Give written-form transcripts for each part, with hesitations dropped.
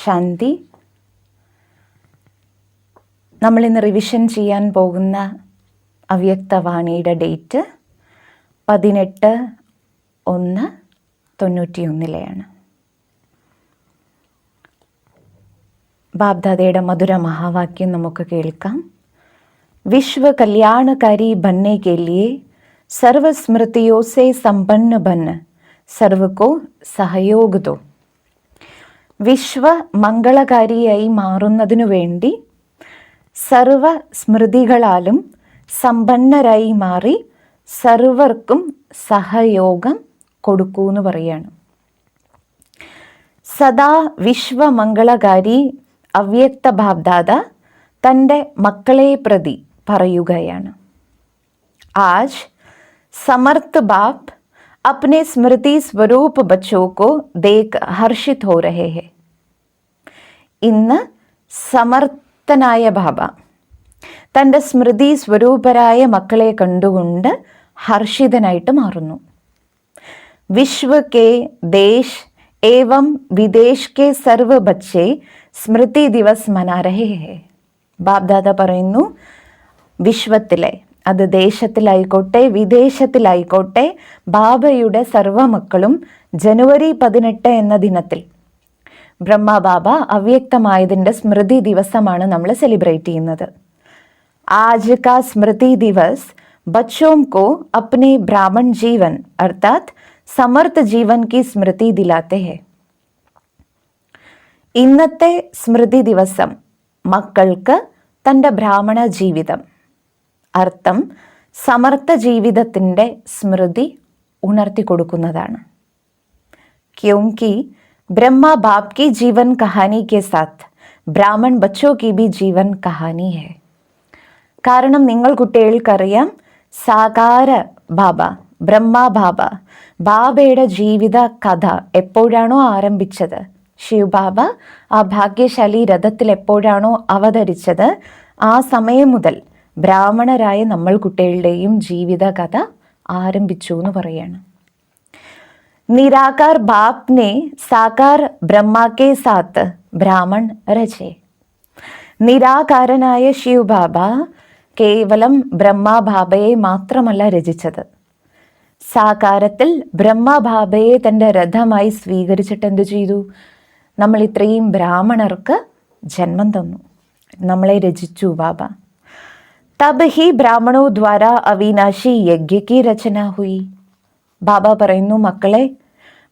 ശാന്തി. നമ്മളിന്ന് റിവിഷൻ ചെയ്യാൻ പോകുന്ന അവ്യക്തവാണിയുടെ ഡേറ്റ് 18/1/91 ബാബ്ദാദയുടെ മധുര മഹാവാക്യം നമുക്ക് കേൾക്കാം. विश्व कल्याणकारी बनने के लिए सर्व स्मृतियों से संपन्न बन सर्व को सहयोग दो. വിശ്വ മംഗളകാരിയായി മാറുന്നതിനു വേണ്ടി സർവ സ്മൃതികളാലും സമ്പന്നരായി മാറി സർവർക്കും സഹയോഗം കൊടുക്കൂ എന്ന് പറയാണ്. സദാ വിശ്വമംഗളകാരി അവ്യക്ത ബാബ്ദാദ തൻ്റെ മക്കളെ പ്രതി പറയുകയാണ്. आज समर्थ बाप अपने स्मृति स्वरूप बच्चों को देख हर्षित हो रहे हैं. ഇന്ന് സമർത്ഥനായ ബാബ തൻ്റെ സ്മൃതി സ്വരൂപരായ മക്കളെ കണ്ടുകൊണ്ട് ഹർഷിതനായിട്ട് മാറുന്നു. വിശ്വ കെ ദേശ് एवं विदेश के सर्व बच्चे സ്മൃതി ദിവസ് മനാ രഹേ ഹേ. ബാബ്ദാദ പറയുന്നു, വിശ്വത്തിലെ, അത് ദേശത്തിലായിക്കോട്ടെ വിദേശത്തിലായിക്കോട്ടെ, ബാബയുടെ സർവ മക്കളും ജനുവരി 18 എന്ന ദിനത്തിൽ ബ്രഹ്മ ബാബ അവ്യക്തമായതിൻ്റെ സ്മൃതി ദിവസമാണ് നമ്മൾ സെലിബ്രേറ്റ് ചെയ്യുന്നത്. ആജ് കാ സ്മൃതി ദിവസ് ബച്ചോം കോ അപ്നെ ബ്രാഹ്മൺ ജീവൻ അർത്ഥാത് സമർത്ഥ ജീവൻ കി സ്മൃതി ദിലാത്തെ ഹെ. ഇന്നത്തെ സ്മൃതി ദിവസം മക്കൾക്ക് തൻ്റെ ബ്രാഹ്മണ ജീവിതം, അർത്ഥം സമർത്ഥ ജീവിതത്തിൻ്റെ സ്മൃതി ഉണർത്തി കൊടുക്കുന്നതാണ്. ക്യോംകി ബ്രഹ്മ ബാപ് കി ജീവൻ കഹാനി കെ സാത്ത് ബ്രാഹ്മൺ ബച്ചോ കി ബി ജീവൻ കഹാനി ഹെ. കാരണം നിങ്ങൾ കുട്ടികൾക്കറിയാം, സാകാര ബാബ ബ്രഹ്മ ബാബ ബാബയുടെ ജീവിത കഥ എപ്പോഴാണോ ആരംഭിച്ചത്, ശിവ് ബാബ ആ ഭാഗ്യശാലി രഥത്തിൽ എപ്പോഴാണോ അവതരിച്ചത്, ആ സമയം മുതൽ ബ്രാഹ്മണരായ നമ്മൾ കുട്ടികളുടെയും ജീവിത കഥ ആരംഭിച്ചു എന്ന് പറയാണ്. നിരാകാർ ബാപ് നെ സാകാർ ബ്രഹ്മ കെ സാത്ത് ബ്രാഹ്മൺ രചേ. നിരാകാരനായ ശിവ് ബാബ കേവലം ബ്രഹ്മ ബാബയെ മാത്രമല്ല രചിച്ചത്, സാകാരത്തിൽ ബ്രഹ്മ ബാബയെ തൻ്റെ രഥമായി സ്വീകരിച്ചിട്ട് എന്തു ചെയ്തു? നമ്മൾ ഇത്രയും ബ്രാഹ്മണർക്ക് ജന്മം തന്നു, നമ്മളെ രചിച്ചു ബാബ. തബ് ഹി ബ്രാഹ്മണോ ദ്വാര അവിനാശി യജ്ഞ കി രചന ഹുയി. ബാബ പറയുന്നു, മക്കളെ,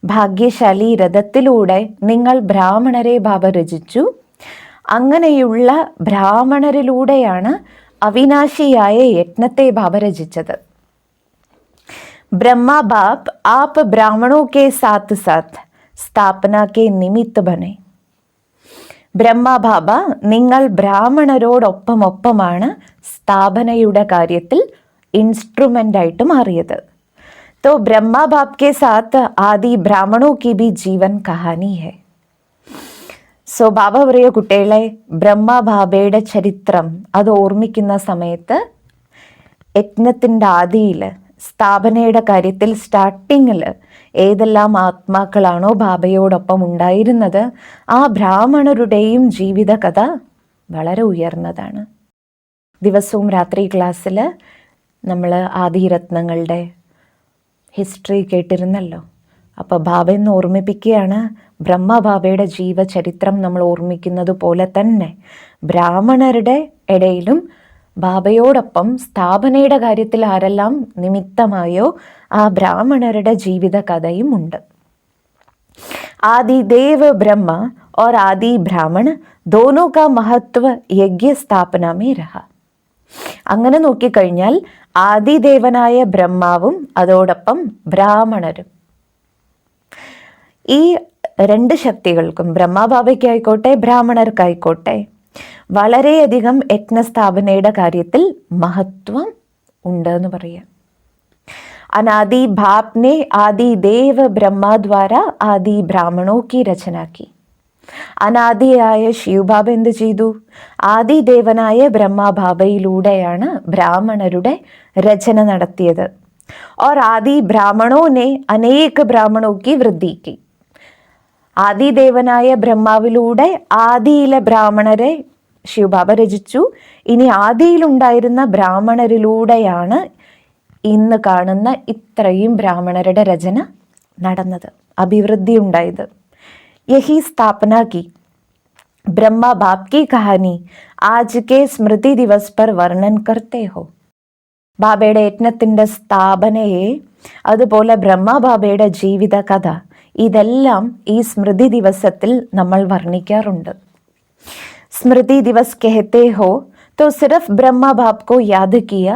ഭാഗ്യശാലി രഥത്തിലൂടെ നിങ്ങൾ ബ്രാഹ്മണരെ ബാബ രചിച്ചു. അങ്ങനെയുള്ള ബ്രാഹ്മണരിലൂടെയാണ് അവിനാശിയായ യജ്ഞത്തെ ബാബ രചിച്ചത്. ബ്രഹ്മ ബാപ് ആപ് ബ്രാഹ്മണോ കെ സാത്ത് സാത്ത് സ്ഥാപന കെ നിമിത്ത് ബനെ. ബ്രഹ്മ ബാബ നിങ്ങൾ ബ്രാഹ്മണരോടൊപ്പമൊപ്പമാണ് സ്ഥാപനയുടെ കാര്യത്തിൽ ഇൻസ്ട്രുമെൻ്റ് ആയിട്ട് മാറിയത്. तो ब्रह्मा बाप के साथ आदि ब्राह्मणों की भी जीवन कहानी है. സോ ബാബ പറയുക, കുട്ടികളെ, ബ്രഹ്മ ബാബയുടെ ചരിത്രം അത് ഓർമ്മിക്കുന്ന സമയത്ത് യജ്ഞത്തിൻ്റെ ആദിയിൽ, സ്ഥാപനയുടെ കാര്യത്തിൽ സ്റ്റാർട്ടിങ്ങിൽ ഏതെല്ലാം ആത്മാക്കളാണോ ബാബയോടൊപ്പം ഉണ്ടായിരുന്നത്, ആ ബ്രാഹ്മണരുടെയും ജീവിത കഥ വളരെ ഉയർന്നതാണ്. ദിവസവും രാത്രി ക്ലാസ്സിൽ നമ്മൾ ആദിരത്നങ്ങളുടെ ഹിസ്റ്ററി കേട്ടിരുന്നല്ലോ. അപ്പോൾ ബാബയെന്ന് ഓർമ്മിപ്പിക്കുകയാണ്, ബ്രഹ്മ ബാബയുടെ ജീവചരിത്രം നമ്മൾ ഓർമ്മിക്കുന്നത് പോലെ തന്നെ ബ്രാഹ്മണരുടെ ഇടയിലും ബാബയോടൊപ്പം സ്ഥാപനയുടെ കാര്യത്തിൽ ആരെല്ലാം നിമിത്തമായോ ആ ബ്രാഹ്മണരുടെ ജീവിത കഥയും ഉണ്ട്. ആദി ദേവ് ബ്രഹ്മ और आदि ब्राह्मण दोनों का महत्व यज्ञ स्थापना में रहा. അങ്ങനെ നോക്കിക്കഴിഞ്ഞാൽ ആദിദേവനായ ബ്രഹ്മാവും അതോടൊപ്പം ബ്രാഹ്മണരും, ഈ രണ്ട് ശക്തികൾക്കും, ബ്രഹ്മബാബയ്ക്കായിക്കോട്ടെ ബ്രാഹ്മണർക്കായിക്കോട്ടെ, വളരെയധികം യജ്ഞസ്ഥാപനയുടെ കാര്യത്തിൽ മഹത്വം ഉണ്ട് എന്ന് പറയാം. അനാദി ബാപ് ने आदि देव ब्रह्मा द्वारा आदि ब्राह्मणों की रचना की. അനാദിയായ ശിവബാബ എന്ത് ചെയ്തു? ആദിദേവനായ ബ്രഹ്മബാബയിലൂടെയാണ് ബ്രാഹ്മണരുടെ രചന നടത്തിയത്. और आदि ब्राह्मणों ने अनेक ब्राह्मणों की वृद्धि की. ആദിദേവനായ ബ്രഹ്മാവിലൂടെ ആദിയിലെ ബ്രാഹ്മണരെ ശിവബാബ രചിച്ചു. ഇനി ആദിയിലുണ്ടായിരുന്ന ബ്രാഹ്മണരിലൂടെയാണ് ഇന്ന് കാണുന്ന ഇത്രയും ബ്രാഹ്മണരുടെ രചന നടന്നത്, അഭിവൃദ്ധി ഉണ്ടായത്. യഹി സ്ഥാപന കി ബ്രഹ്മ ബാപ് കി കഹാനി ആജ് കെ സ്മൃതി ദിവസ് പർ വർണ്ണൻ കർത്തേ ഹോ. ബാബയുടെ യജ്ഞത്തിൻ്റെ സ്ഥാപനയെ, അതുപോലെ ബ്രഹ്മബാബയുടെ ജീവിത കഥ, ഇതെല്ലാം ഈ സ്മൃതി ദിവസത്തിൽ നമ്മൾ വർണ്ണിക്കാറുണ്ട്. स्मृति दिवस कहते हो तो सिर्फ ब्रह्मा बाप को याद किया,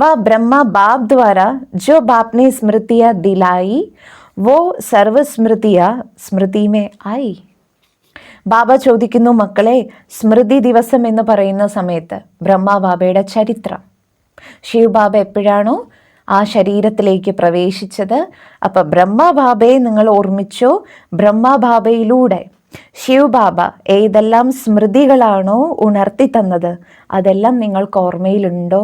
वह ब्रह्मा बाप द्वारा जो बाप ने स्मृतियाँ दिलाई वो सर्व स्मृतियाँ स्मृति में आई. ബാബ ചോദിക്കുന്നു, മക്കളെ, സ്മൃതി ദിവസം എന്ന് പറയുന്ന സമയത്ത് ബ്രഹ്മബാബയുടെ ചരിത്രം, ശിവബാബ എപ്പോഴാണോ ആ ശരീരത്തിലേക്ക് പ്രവേശിച്ചത്, അപ്പം ബ്രഹ്മബാബയെ നിങ്ങൾ ഓർമ്മിച്ചോ. ബ്രഹ്മബാബയിലൂടെ ശിവബാബ ഏതെല്ലാം സ്മൃതികളാണോ ഉണർത്തി തന്നത് അതെല്ലാം നിങ്ങൾക്ക് ഓർമ്മയിലുണ്ടോ?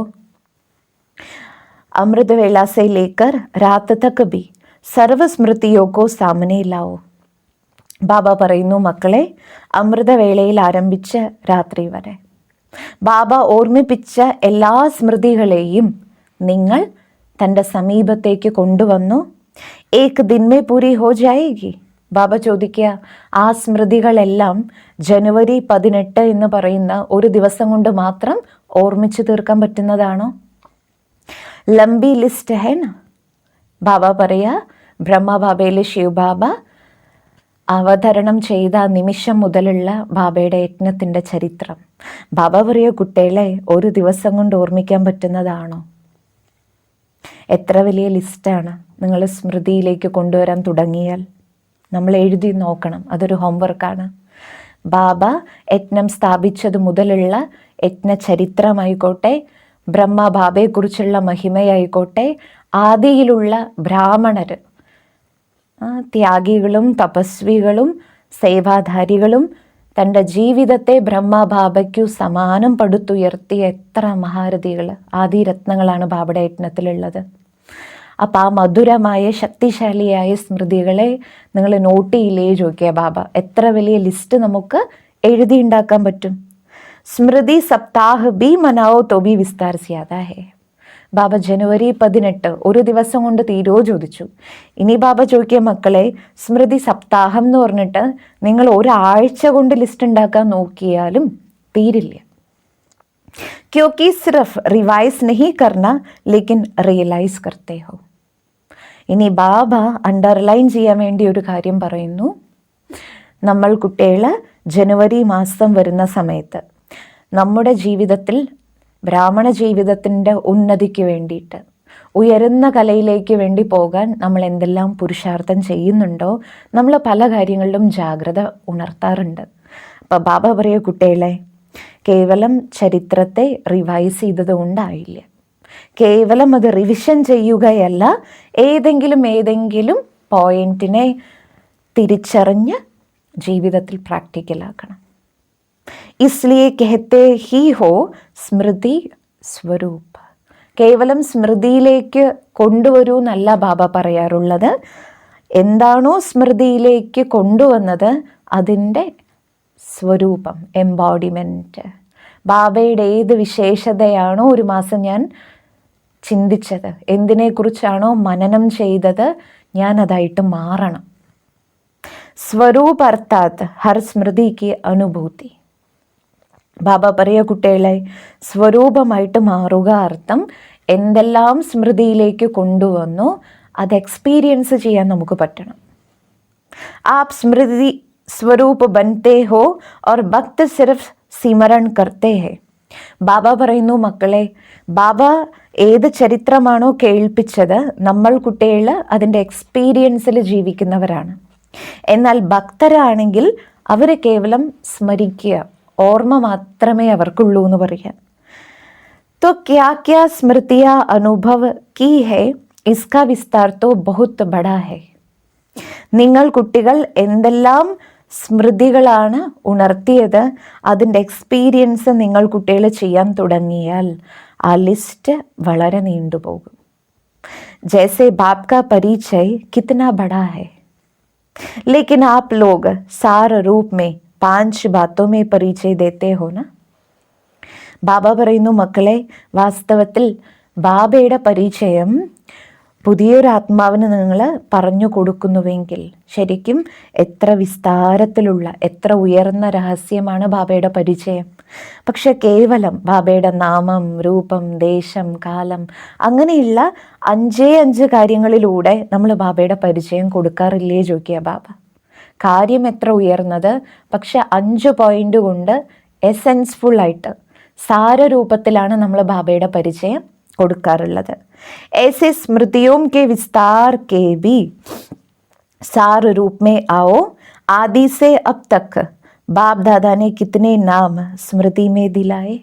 അമൃതവേള സെ ലേക്കർ രാത് തക് ഭി സർവ സ്മൃതിയോ കോ സാമനെ ലാവോ. ബാബ പറയുന്നു, മക്കളെ, അമൃതവേളയിൽ ആരംഭിച്ച് രാത്രി വരെ ബാബ ഓർമ്മിപ്പിച്ച എല്ലാ സ്മൃതികളെയും നിങ്ങൾ തൻ്റെ സമീപത്തേക്ക് കൊണ്ടുവന്നു. ഏക് ദിൻമേ പൂരി ഹോ ജായേഗി. ബാബ ചോദിക്കുക, ആ സ്മൃതികളെല്ലാം ജനുവരി 18 എന്ന് പറയുന്ന ഒരു ദിവസം കൊണ്ട് മാത്രം ഓർമ്മിച്ചു തീർക്കാൻ പറ്റുന്നതാണോ? ലംബി ലിസ്റ്റ് ഹൈന. ബാബ പറയാ, ബ്രഹ്മബാബയിലെ ശിവബാബ അവതരണം ചെയ്ത നിമിഷം മുതലുള്ള ബാബയുടെ യജ്ഞത്തിൻ്റെ ചരിത്രം, ബാബ പറയുക, കുട്ടികളെ, ഒരു ദിവസം കൊണ്ട് ഓർമ്മിക്കാൻ പറ്റുന്നതാണോ? എത്ര വലിയ ലിസ്റ്റാണ് നിങ്ങൾ സ്മൃതിയിലേക്ക് കൊണ്ടുവരാൻ തുടങ്ങിയാൽ. നമ്മൾ എഴുതി നോക്കണം, അതൊരു ഹോംവർക്കാണ്. ബാബ യജ്ഞം സ്ഥാപിച്ചത് മുതലുള്ള യജ്ഞ ചരിത്രമായിക്കോട്ടെ, ബ്രഹ്മബാബയെക്കുറിച്ചുള്ള മഹിമയായിക്കോട്ടെ, ആദിയിലുള്ള ബ്രാഹ്മണർ, ത്യാഗികളും തപസ്വികളും സേവാധാരികളും തൻ്റെ ജീവിതത്തെ ബ്രഹ്മബാബയ്ക്കു സമാനം പടുത്തുയർത്തിയ എത്ര മഹാരഥികൾ, ആദിരത്നങ്ങളാണ് ബാബയുടെ യജ്ഞത്തിലുള്ളത്. അപ്പം ആ മധുരമായ ശക്തിശാലിയായ സ്മൃതികളെ നിങ്ങൾ നോട്ട് ചെയ്യില്ലേ ചോദിക്കുക ബാബ. എത്ര വലിയ ലിസ്റ്റ് നമുക്ക് എഴുതിയുണ്ടാക്കാൻ പറ്റും. സ്മൃതി സപ്താഹ് ബി മനാവോ തോ ബി വിസ്താർ സ്യാദാ ഹേ. ബാബ ജനുവരി 18 ഒരു ദിവസം കൊണ്ട് തീരുമോ ചോദിച്ചു. ഇനി ബാബ ചോദിക്കുക, മക്കളെ, സ്മൃതി സപ്താഹം എന്ന് പറഞ്ഞിട്ട് നിങ്ങൾ ഒരാഴ്ച കൊണ്ട് ലിസ്റ്റ് ഉണ്ടാക്കാൻ നോക്കിയാലും തീരില്ല. ക്യോക്കി സിർഫ് റിവൈസ് നഹീ കർന ലേക്കിൻ റിയലൈസ് കർത്തേ ഹോ. ഇനി ബാബ അണ്ടർലൈൻ ചെയ്യാൻ വേണ്ടി ഒരു കാര്യം പറയുന്നു. നമ്മൾ കുട്ടികൾ ജനുവരി മാസം വരുന്ന സമയത്ത് നമ്മുടെ ജീവിതത്തിൽ, ബ്രാഹ്മണ ജീവിതത്തിൻ്റെ ഉന്നതിക്ക് വേണ്ടിയിട്ട്, ഉയരുന്ന കലയിലേക്ക് വേണ്ടി പോകാൻ നമ്മൾ എന്തെല്ലാം പുരുഷാർത്ഥം ചെയ്യുന്നുണ്ടോ, നമ്മൾ പല കാര്യങ്ങളിലും ജാഗ്രത ഉണർത്താറുണ്ട്. അപ്പോൾ ബാബ പറയുക, കുട്ടികളെ, കേവലം ചരിത്രത്തെ റിവൈസ് ചെയ്തത് കൊണ്ടായില്ല, കേവലം അത് റിവിഷൻ ചെയ്യുകയല്ല, ഏതെങ്കിലും പോയിന്റിനെ തിരിച്ചറിഞ്ഞ് ജീവിതത്തിൽ പ്രാക്ടിക്കലാക്കണം. ഇസ്ലിയെ കഹത്തെ ഹി ഹോ സ്മൃതി സ്വരൂപ്. കേവലം സ്മൃതിയിലേക്ക് കൊണ്ടുവരൂ എന്നല്ല ബാബ പറയാറുള്ളത്. എന്താണോ സ്മൃതിയിലേക്ക് കൊണ്ടുവന്നത് അതിൻ്റെ സ്വരൂപം, എംബോഡിമെൻറ്റ്. ബാബയുടെ ഏത് വിശേഷതയാണോ ഒരു മാസം ഞാൻ ചിന്തിച്ചത്, എന്തിനെക്കുറിച്ചാണോ മനനം ചെയ്തത്, ഞാൻ അതായിട്ട് മാറണം. സ്വരൂപ് അർത്ഥാത് ഹർ സ്മൃതിക്ക് അനുഭൂതി. ബാബ പറയുക, കുട്ടികളെ, സ്വരൂപമായിട്ട് മാറുക അർത്ഥം എന്തെല്ലാം സ്മൃതിയിലേക്ക് കൊണ്ടുവന്നു അത് എക്സ്പീരിയൻസ് ചെയ്യാൻ നമുക്ക് പറ്റണം. ആപ് സ്മൃതി സ്വരൂപ് ബൻതേ ഹോ ഓർ ഭക്ത് സിർഫ് സിമരൺ കർത്തേ ഹേ. ബാബ പറയുന്നു, മക്കളെ, ബാബ ഏത് ചരിത്രമാണോ കേൾപ്പിച്ചത് നമ്മൾ കുട്ടികൾ അതിൻ്റെ എക്സ്പീരിയൻസിൽ ജീവിക്കുന്നവരാണ്. എന്നാൽ ഭക്തരാണെങ്കിൽ അവർ കേവലം സ്മരിക്കുക, ഓർമ്മ മാത്രമേ അവർക്കുള്ളൂ എന്ന് പറയാം. तो क्या क्या स्मृतियाँ अनुभव की है इसका विस्तार तो बहुत बड़ा है. നിങ്ങൾ കുട്ടികൾ എന്തെല്ലാം സ്മൃതികളാണ് ഉണർത്തിയത് അതിൻ്റെ എക്സ്പീരിയൻസ് നിങ്ങൾ കുട്ടികൾ ചെയ്യാൻ തുടങ്ങിയാൽ ആ ലിസ്റ്റ് വളരെ നീണ്ടുപോകും. ജैसे बाप का परिचय कितना बड़ा है. लेकिन आप लोग सार रूप में 5 बातों में परिचय देते हो ना. ബാബ പറയുന്നു, മക്കളെ, വാസ്തവത്തിൽ ബാബയുടെ പരിചയം പുതിയൊരു ആത്മാവിന് നിങ്ങൾ പറഞ്ഞു കൊടുക്കുന്നുവെങ്കിൽ ശരിക്കും എത്ര വിസ്താരത്തിലുള്ള, എത്ര ഉയർന്ന രഹസ്യമാണ് ബാബയുടെ പരിചയം. പക്ഷെ കേവലം ബാബയുടെ നാമം, രൂപം, ദേശം, കാലം, അങ്ങനെയുള്ള 5 കാര്യങ്ങളിലൂടെ നമ്മൾ ബാബയുടെ പരിചയം കൊടുക്കാറില്ലേ ചോദിക്കുക ബാബ. കാര്യം എത്ര ഉയർന്നത്, പക്ഷെ 5 പോയിന്റ് കൊണ്ട് എസെൻസ്ഫുൾ ആയിട്ട് സാരരൂപത്തിലാണ് നമ്മൾ ബാബയുടെ പരിചയം കൊടുക്കാറുള്ളത്. ऐसे स्मृतियों के विस्तार के भी सार रूप में आओ. आदि से अब तक बाप दादा ने कितने नाम स्मृति में दिलाए.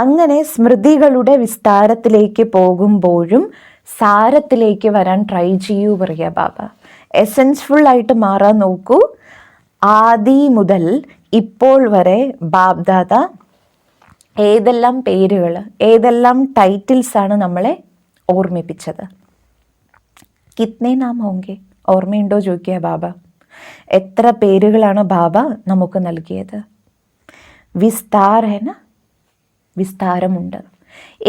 അങ്ങനെ സ്മൃതികളുടെ വിസ്താരത്തിലേക്ക് പോകുമ്പോഴും സാരത്തിലേക്ക് വരാൻ ട്രൈ ചെയ്യൂ പറയുക ബാബ. എസെൻസ്ഫുൾ ആയിട്ട് മാറാൻ നോക്കൂ. ആദി മുതൽ ഇപ്പോൾ വരെ ബാബ് ദാദ ഏതെല്ലാം പേരുകൾ, ഏതെല്ലാം ടൈറ്റിൽസാണ് നമ്മളെ ഓർമ്മിപ്പിച്ചത്. കിത്നെ നാം ഹോങ്കെ, ഓർമ്മയുണ്ടോ ചോദിക്കുക ബാബ. എത്ര പേരുകളാണ് ബാബ നമുക്ക് നൽകിയത്. വിസ്താർ ഹെന, വിസ്താരമുണ്ട്.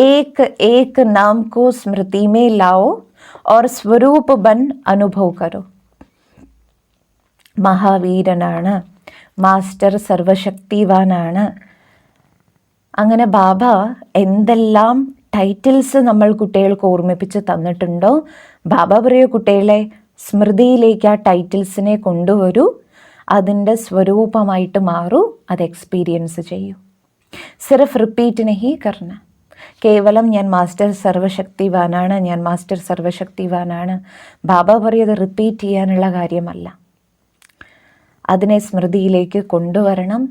ഏക് ഏക് നാം കോ സ്മൃതി മേ ലാओ और സ്വരൂപ് ബൻ അനുഭവ് കരോ. മഹാവീരനാണ്, മാസ്റ്റർ സർവശക്തിവാനാണ്. അങ്ങനെ ബാബ എന്തെല്ലാം ടൈറ്റിൽസ് നമ്മൾ കുട്ടികൾക്ക് ഓർമ്മിപ്പിച്ച് തന്നിട്ടുണ്ടോ, ബാബ പറയൂ കുട്ടികളെ സ്മൃതിയിലേക്ക് ആ ടൈറ്റിൽസിനെ കൊണ്ടുവരൂ, അതിൻ്റെ സ്വരൂപമായിട്ട് മാറൂ, അത് എക്സ്പീരിയൻസ് ചെയ്യൂ. സിർഫ് റിപ്പീറ്റ് നഹീ കർണ. കേവലം ഞാൻ മാസ്റ്റർ സർവശക്തിവാനാണ്, ഞാൻ മാസ്റ്റർ സർവശക്തിവാനാണ്, ബാബ പറയത് റിപ്പീറ്റ് ചെയ്യാനുള്ള കാര്യമല്ല. അതിനെ സ്മൃതിയിലേക്ക് കൊണ്ടുവരണം,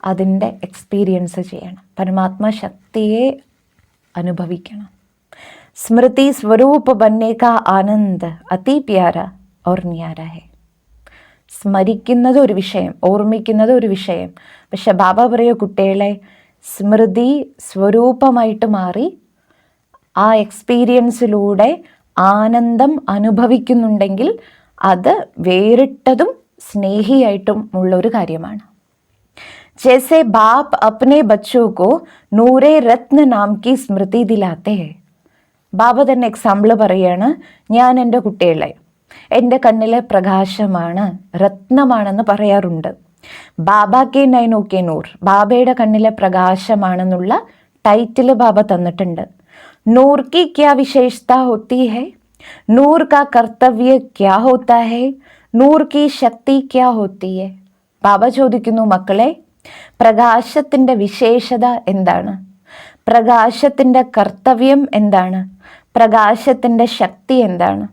അതിൻ്റെ എക്സ്പീരിയൻസ് ചെയ്യണം, പരമാത്മാ ശക്തിയെ അനുഭവിക്കണം. സ്മൃതി സ്വരൂപ് ബന്നെ കാ ആനന്ദ് അതി പ്യാര ഓർ ന്യാര ഹെ. സ്മരിക്കുന്നത് ഒരു വിഷയം, ഓർമ്മിക്കുന്നത് ഒരു വിഷയം. പക്ഷെ ബാബ പറയോ കുട്ടികളെ, സ്മൃതി സ്വരൂപമായിട്ട് മാറി ആ എക്സ്പീരിയൻസിലൂടെ ആനന്ദം അനുഭവിക്കുന്നുണ്ടെങ്കിൽ അത് വേറിട്ടതും സ്നേഹിയായിട്ടും ഉള്ളൊരു കാര്യമാണ്. जैसे बाप अपने बच्चों को नूरे रत्न नाम की स्मृति दिलाते हैं. ബാബ തന്നെ എക്സാമ്പിൾ പറയാണ്, ഞാൻ എൻ്റെ കുട്ടികളെ എൻ്റെ കണ്ണിലെ പ്രകാശമാണ്, രത്നമാണെന്ന് പറയാറുണ്ട്. ബാബ കെ നൈനോ കെ നൂർ, ബാബയുടെ കണ്ണിലെ പ്രകാശമാണെന്നുള്ള ടൈറ്റിൽ ബാബ തന്നിട്ടുണ്ട്. നൂർ की क्या विशेषता होती है, नूर का कर्तव्य क्या होता है, नूर की शक्ति क्या होती है. ബാബ ചോദിക്കുന്നു, മക്കളെ, പ്രകാശത്തിൻ്റെ വിശേഷത എന്താണ്, പ്രകാശത്തിൻ്റെ കർത്തവ്യം എന്താണ്, പ്രകാശത്തിൻ്റെ ശക്തി എന്താണ്.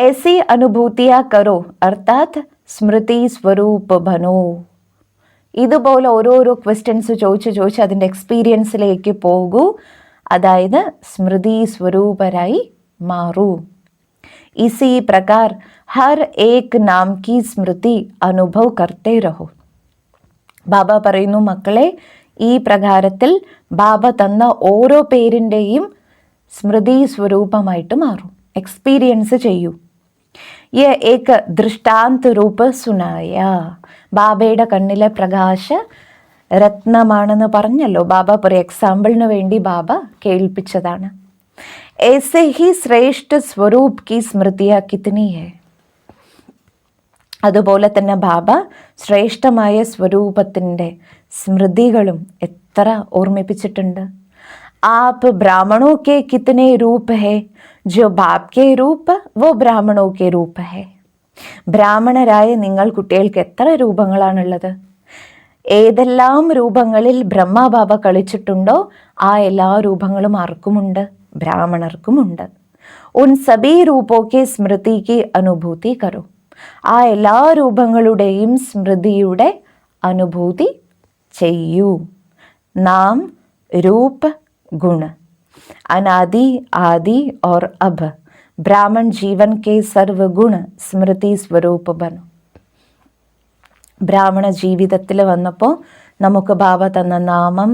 ऐसी അനുഭൂതിയാ കരോ അർത്ഥാത് സ്മൃതി സ്വരൂപ് ബനോ. ഇതുപോലെ ഓരോരോ ക്വസ്റ്റ്യൻസ് ചോദിച്ച് അതിൻ്റെ എക്സ്പീരിയൻസിലേക്ക് പോകൂ, അതായത് സ്മൃതി സ്വരൂപരായി മാറൂ. इसी प्रकार हर एक नाम की स्मृति अनुभव करते रहो. ബാബ പറയുന്നു, മക്കളെ, ഈ പ്രകാരത്തിൽ ബാബ തന്ന ഓരോ പേരിൻ്റെയും സ്മൃതി സ്വരൂപമായിട്ട് മാറും, എക്സ്പീരിയൻസ് ചെയ്യൂ. യേ ഏക ദൃഷ്ടാന്ത രൂപ സുനായ. ബാബയുടെ കണ്ണിലെ പ്രകാശ രത്നമാണെന്ന് പറഞ്ഞല്ലോ ബാബ. ഒരു എക്സാമ്പിളിന് വേണ്ടി ബാബ കേൾപ്പിച്ചതാണ്. ऐसे ही श्रेष्ठ स्वरूप की स्मृतियाँ कितनी है. അതുപോലെ തന്നെ ബാബ ശ്രേഷ്ഠമായ സ്വരൂപത്തിൻ്റെ സ്മൃതികളും എത്ര ഓർമ്മിപ്പിച്ചിട്ടുണ്ട്. आप ब्राह्मणों के कितने रूप है, जो बाप के रूप वो ब्राह्मणों के रूप है. ബ്രാഹ്മണരായ നിങ്ങൾ കുട്ടികൾക്ക് എത്ര രൂപങ്ങളാണുള്ളത്. ഏതെല്ലാം രൂപങ്ങളിൽ ബ്രഹ്മബാബ കളിച്ചിട്ടുണ്ടോ ആ എല്ലാ രൂപങ്ങളും ആർക്കുമുണ്ട്, ബ്രാഹ്മണർക്കുമുണ്ട്. ഉൻ സബീ രൂപോ കെ സ്മൃതി കി അനുഭൂതി കരോ. ആ എല്ലാ രൂപങ്ങളുടെയും സ്മൃതിയുടെ അനുഭൂതി ചെയ്യൂ. നാം, രൂപ, ഗുണ, അനാദി, ആദി और अब ब्राह्मण जीवन के सर्व गुण स्मृति स्वरूप बनो. ബ്രാഹ്മണ ജീവിതത്തിൽ വന്നപ്പോൾ നമുക്ക് ബാബ തന്ന നാമം,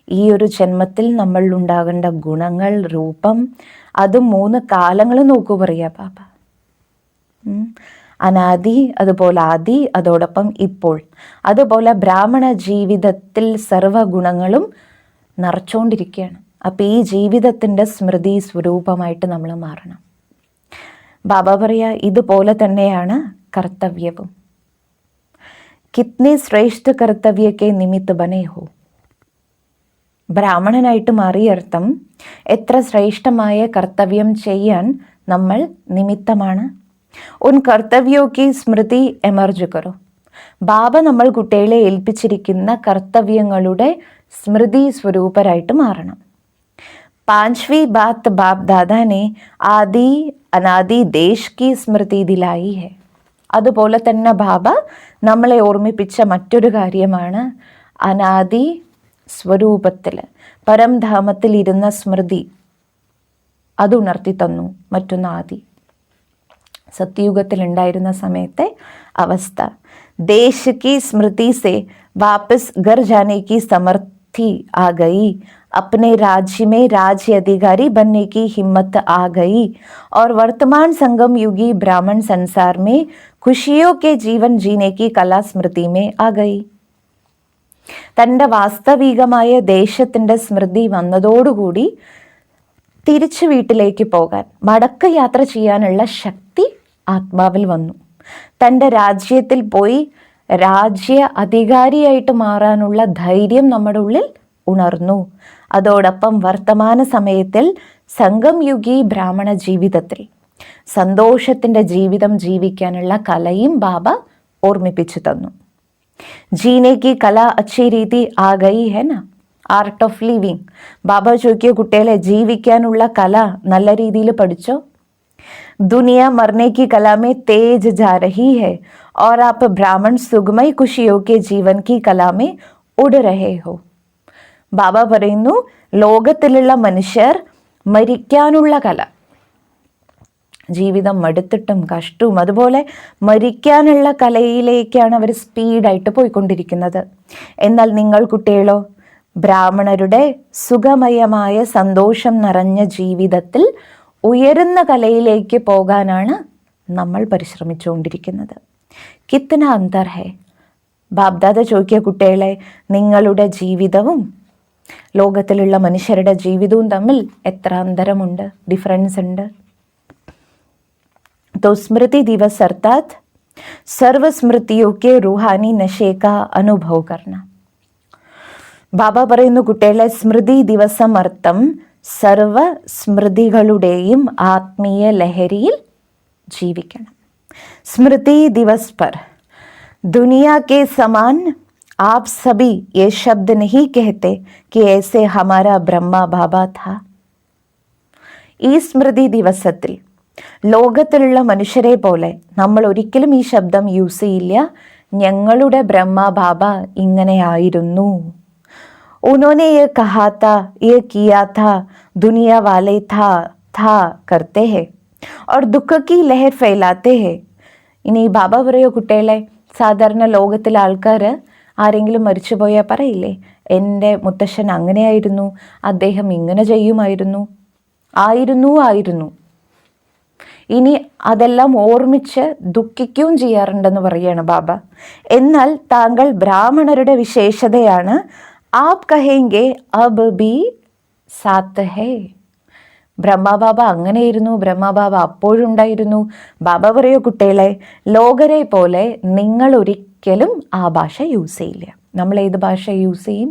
ഈ ഒരു ജന്മത്തിൽ നമ്മൾ ഉണ്ടാകേണ്ട ഗുണങ്ങൾ, രൂപം, അത് 3 കാലങ്ങൾ നോക്കൂ പറയാ ബാബ. അനാദി, അതുപോലെ ആദി, അതോടൊപ്പം ഇപ്പോൾ. അതുപോലെ ബ്രാഹ്മണ ജീവിതത്തിൽ സർവ്വഗുണങ്ങളും നിറച്ചുകൊണ്ടിരിക്കുകയാണ്. അപ്പം ഈ ജീവിതത്തിൻ്റെ സ്മൃതി സ്വരൂപമായിട്ട് നമ്മൾ മാറണം. ബാബ പറയാ, ഇതുപോലെ തന്നെയാണ് കർത്തവ്യവും. കിത്നി ശ്രേഷ്ഠ കർത്തവ്യക്കെ നിമിത്ത് ബനേ ഹോ. ബ്രാഹ്മണനായിട്ട് മാറിയർത്ഥം എത്ര ശ്രേഷ്ഠമായ കർത്തവ്യം ചെയ്യാൻ നമ്മൾ നിമിത്തമാണ്. ഉൻ കർത്തവ്യോക്കി സ്മൃതി എമർജ് കറോ. ബാബ നമ്മൾ കുട്ടികളെ ഏൽപ്പിച്ചിരിക്കുന്ന കർത്തവ്യങ്ങളുടെ സ്മൃതി സ്വരൂപരായിട്ട് മാറണം. പാഞ്ച്വി ബാത്ത് ബാപ് ദാദാനെ ആദി അനാദി ദേശ് കി സ്മൃതി ദിലായി ഹെ. അതുപോലെ തന്നെ ബാബ നമ്മളെ ഓർമ്മിപ്പിച്ച മറ്റൊരു കാര്യമാണ് അനാദി സ്വരൂപത്തിൽ പരംധാമത്തിൽ ഇരുന്ന സ്മൃതി. അത് ഉണർത്തി തന്നു. മറ്റൊന്ന് ആദി സത്യയുഗത്തിൽ ഉണ്ടായിരുന്ന സമയത്തെ അവസ്ഥ. ദേശ് കി സ്മൃതി സെ വാपस घर जाने की समर्थी आ गई. अपने राज्य में राज्य अधिकारी बनने की हिम्मत आ गई और वर्तमान संगम युगी ब्राह्मण संसार में खुशियों के जीवन जीने की कला स्मृति में आ गई. തൻ്റെ വാസ്തവികമായ ദേശത്തിൻ്റെ സ്മൃതി വന്നതോടുകൂടി തിരിച്ചു വീട്ടിലേക്ക് പോകാൻ, മടക്ക യാത്ര ചെയ്യാനുള്ള ശക്തി ആത്മാവിൽ വന്നു. തൻ്റെ രാജ്യത്തിൽ പോയി രാജ്യ അധികാരിയായിട്ട് മാറാനുള്ള ധൈര്യം നമ്മുടെ ഉള്ളിൽ ഉണർന്നു. അതോടൊപ്പം വർത്തമാന സമയത്തിൽ സംഗംയുഗി ബ്രാഹ്മണ ജീവിതത്തിൽ സന്തോഷത്തിൻ്റെ ജീവിതം ജീവിക്കാനുള്ള കലയും ബാബ ഓർമ്മിപ്പിച്ചു തന്നു. ജീനെ കി കല അച്ഛി രീതി ആ ഗയി ഹെ ന, ആർട്ട് ഓഫ് ലിവിങ്. ബാബ ചോദിക്കിയ കുട്ടികളെ, ജീവിക്കാനുള്ള കല നല്ല രീതിയിൽ പഠിച്ചോ? दुनिया मरने की कला में तेज जा रही है और आप ब्राह्मण सुगमय खुशियों के जीवन की कला में उड़ रहे हो. ബാബ പറയുന്നു, ലോകത്തിലുള്ള മനുഷ്യർ മരിക്കാനുള്ള കല, ജീവിതം മടുത്തിട്ടും കഷ്ടവും അതുപോലെ മരിക്കാനുള്ള കലയിലേക്കാണ് അവർ സ്പീഡായിട്ട് പോയിക്കൊണ്ടിരിക്കുന്നത്. എന്നാൽ നിങ്ങൾ കുട്ടികളോ ബ്രാഹ്മണരുടെ സുഖമയമായ സന്തോഷം നിറഞ്ഞ ജീവിതത്തിൽ ഉയരുന്ന കലയിലേക്ക് പോകാനാണ് നമ്മൾ പരിശ്രമിച്ചുകൊണ്ടിരിക്കുന്നത്. കിത്തന അന്തർ ഹേ. ബാബ്ദാദ ചോദിക്കിയ കുട്ടികളെ, നിങ്ങളുടെ ജീവിതവും ലോകത്തിലുള്ള മനുഷ്യരുടെ ജീവിതവും തമ്മിൽ എത്ര അന്തരമുണ്ട്, ഡിഫറൻസ് ഉണ്ട്. तो स्मृति दिवस अर्थात सर्व स्मृतियों के रूहानी नशे का अनुभव करना. ബാബ പറയുന്നു കുട്ടികളെ, സ്മൃതി ദിവസം അർത്ഥം സർവ സ്മൃതികളുടെയും ആത്മീയ ലഹരിയിൽ ജീവിക്കണം. സ്മൃതി ദിവസ് पर दुनिया के समान आप सभी ये शब्द नहीं कहते कि ऐसे हमारा ब्रह्मा बाबा था. ഈ സ്മൃതി ദിവസത്തിൽ ലോകത്തിലുള്ള മനുഷ്യരെ പോലെ നമ്മൾ ഒരിക്കലും ഈ ശബ്ദം യൂസ് ചെയ്യില്ല, ഞങ്ങളുടെ ബ്രഹ്മ ബാബ ഇങ്ങനെയായിരുന്നു. उन्होंने ये कहा था, ये किया था, दुनिया वाले था करते हैं और दुख की लहर फैलाते हैं. ഇനി ബാബ പറയോ കുട്ടികളെ, സാധാരണ ലോകത്തിലെ ആൾക്കാർ ആരെങ്കിലും മരിച്ചു പോയാൽ പറയില്ലേ, എൻ്റെ മുത്തശ്ശൻ അങ്ങനെയായിരുന്നു, അദ്ദേഹം ഇങ്ങനെ ചെയ്യുമായിരുന്നു, ആയിരുന്നു. ഇനി അതെല്ലാം ഓർമ്മിച്ച് ദുഃഖിക്കുകയും ചെയ്യാറുണ്ടെന്ന് പറയുകയാണ് ബാബ. എന്നാൽ താങ്കൾ ബ്രാഹ്മണരുടെ വിശേഷതയാണ് ആപ് കഹേങ്കെ അബ് ബി സാത്ത് ഹേ. ബ്രഹ്മബാബ അങ്ങനെയായിരുന്നു, ബ്രഹ്മബാബ അപ്പോഴുണ്ടായിരുന്നു. ബാബ പറയോ കുട്ടികളെ, ലോകരെ പോലെ നിങ്ങൾ ഒരിക്കലും ആ ഭാഷ യൂസ് ചെയ്യില്ല. നമ്മൾ ഏത് ഭാഷ യൂസ് ചെയ്യും?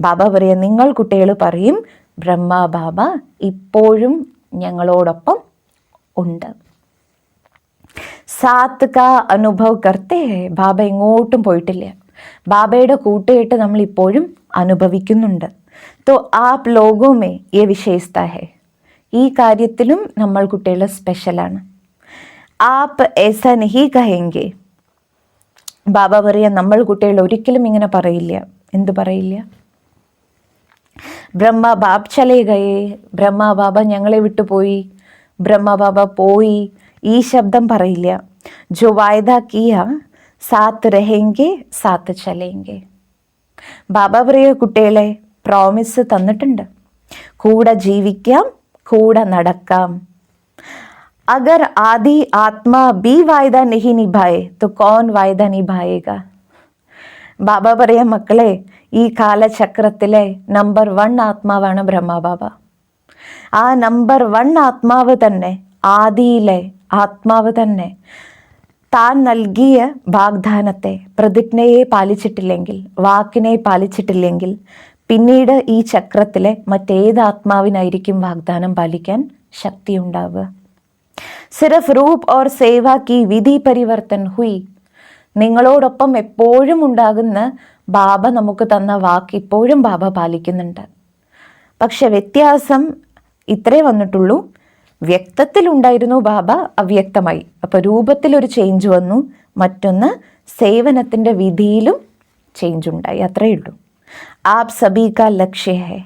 ബാബ പറയാ, നിങ്ങൾ കുട്ടികൾ പറയും ബ്രഹ്മബാബ ഇപ്പോഴും ഞങ്ങളോടൊപ്പം ഉണ്ട്. സാത്ത് കാ അനുഭവ് കർത്തേ ഹേ. ബാബ എങ്ങോട്ടും പോയിട്ടില്ല. ബാബയുടെ കൂട്ടുകെട്ട് നമ്മൾ ഇപ്പോഴും അനുഭവിക്കുന്നുണ്ട്. തോ ആപ് ലോഗോ മേ യേ വിശേഷത ഹേ. ഈ കാര്യത്തിലും നമ്മൾ കുട്ടികൾ സ്പെഷ്യലാണ്. ആപ് ഏസ നഹി കഹേങ്കെ. ബാബ പറയാ, നമ്മൾ കുട്ടികൾ ഒരിക്കലും ഇങ്ങനെ പറയില്ല. എന്ത് പറയില്ല? ബ്രഹ്മ ബാബ് ചലേ ഗയേ, ബ്രഹ്മ ബാബ ഞങ്ങളെ വിട്ടുപോയി, ബ്രഹ്മ ബാബ പോയി, ഈ ശബ്ദം പറയില്ല. ജോ വായദ കിയ സാത്ത് രഹേങ്കെ സാത്ത് ചലേങ്കെ. ബാബ പറയുക കുട്ടികളെ, പ്രോമിസ് തന്നിട്ടുണ്ട്, കൂടെ ജീവിക്കാം, കൂടെ നടക്കാം. अगर आदि आत्मा भी वायदा नहीं निभाए तो कौन वायदा निभाएगा? ബാബ പറയാം, മക്കളെ, ഈ കാലചക്രത്തിലെ നമ്പർ 1 ആത്മാവാണ് ബ്രഹ്മബാബ. ആ നമ്പർ 1 ആത്മാവ് തന്നെ, ആദിയിലെ ആത്മാവ് തന്നെ താൻ നൽകിയ വാഗ്ദാനത്തെ, പ്രതിജ്ഞയെ പാലിച്ചിട്ടില്ലെങ്കിൽ, വാക്കിനെ പാലിച്ചിട്ടില്ലെങ്കിൽ പിന്നീട് ഈ ചക്രത്തിലെ മറ്റേത് ആത്മാവിനായിരിക്കും വാഗ്ദാനം പാലിക്കാൻ ശക്തിയുണ്ടാവുക? സിർഫ് റൂപ് ഓർ സേവ കി വിധി പരിവർത്തൻ ഹുയി. നിങ്ങളോടൊപ്പം എപ്പോഴും ഉണ്ടാകുന്ന ബാബ നമുക്ക് തന്ന വാക്ക് ഇപ്പോഴും ബാബ പാലിക്കുന്നുണ്ട്. പക്ഷെ വ്യത്യാസം ഇത്രേ വന്നിട്ടുള്ളൂ, വ്യക്തത്തിലുണ്ടായിരുന്നു ബാബ, അവ്യക്തമായി. അപ്പോൾ രൂപത്തിലൊരു ചേഞ്ച് വന്നു, മറ്റൊന്ന് സേവനത്തിൻ്റെ വിധിയിലും ചേഞ്ച് ഉണ്ടായി, അത്രയേ ഉള്ളൂ. ആപ് സബീ കാ ലക്ഷ്യ ഹേ.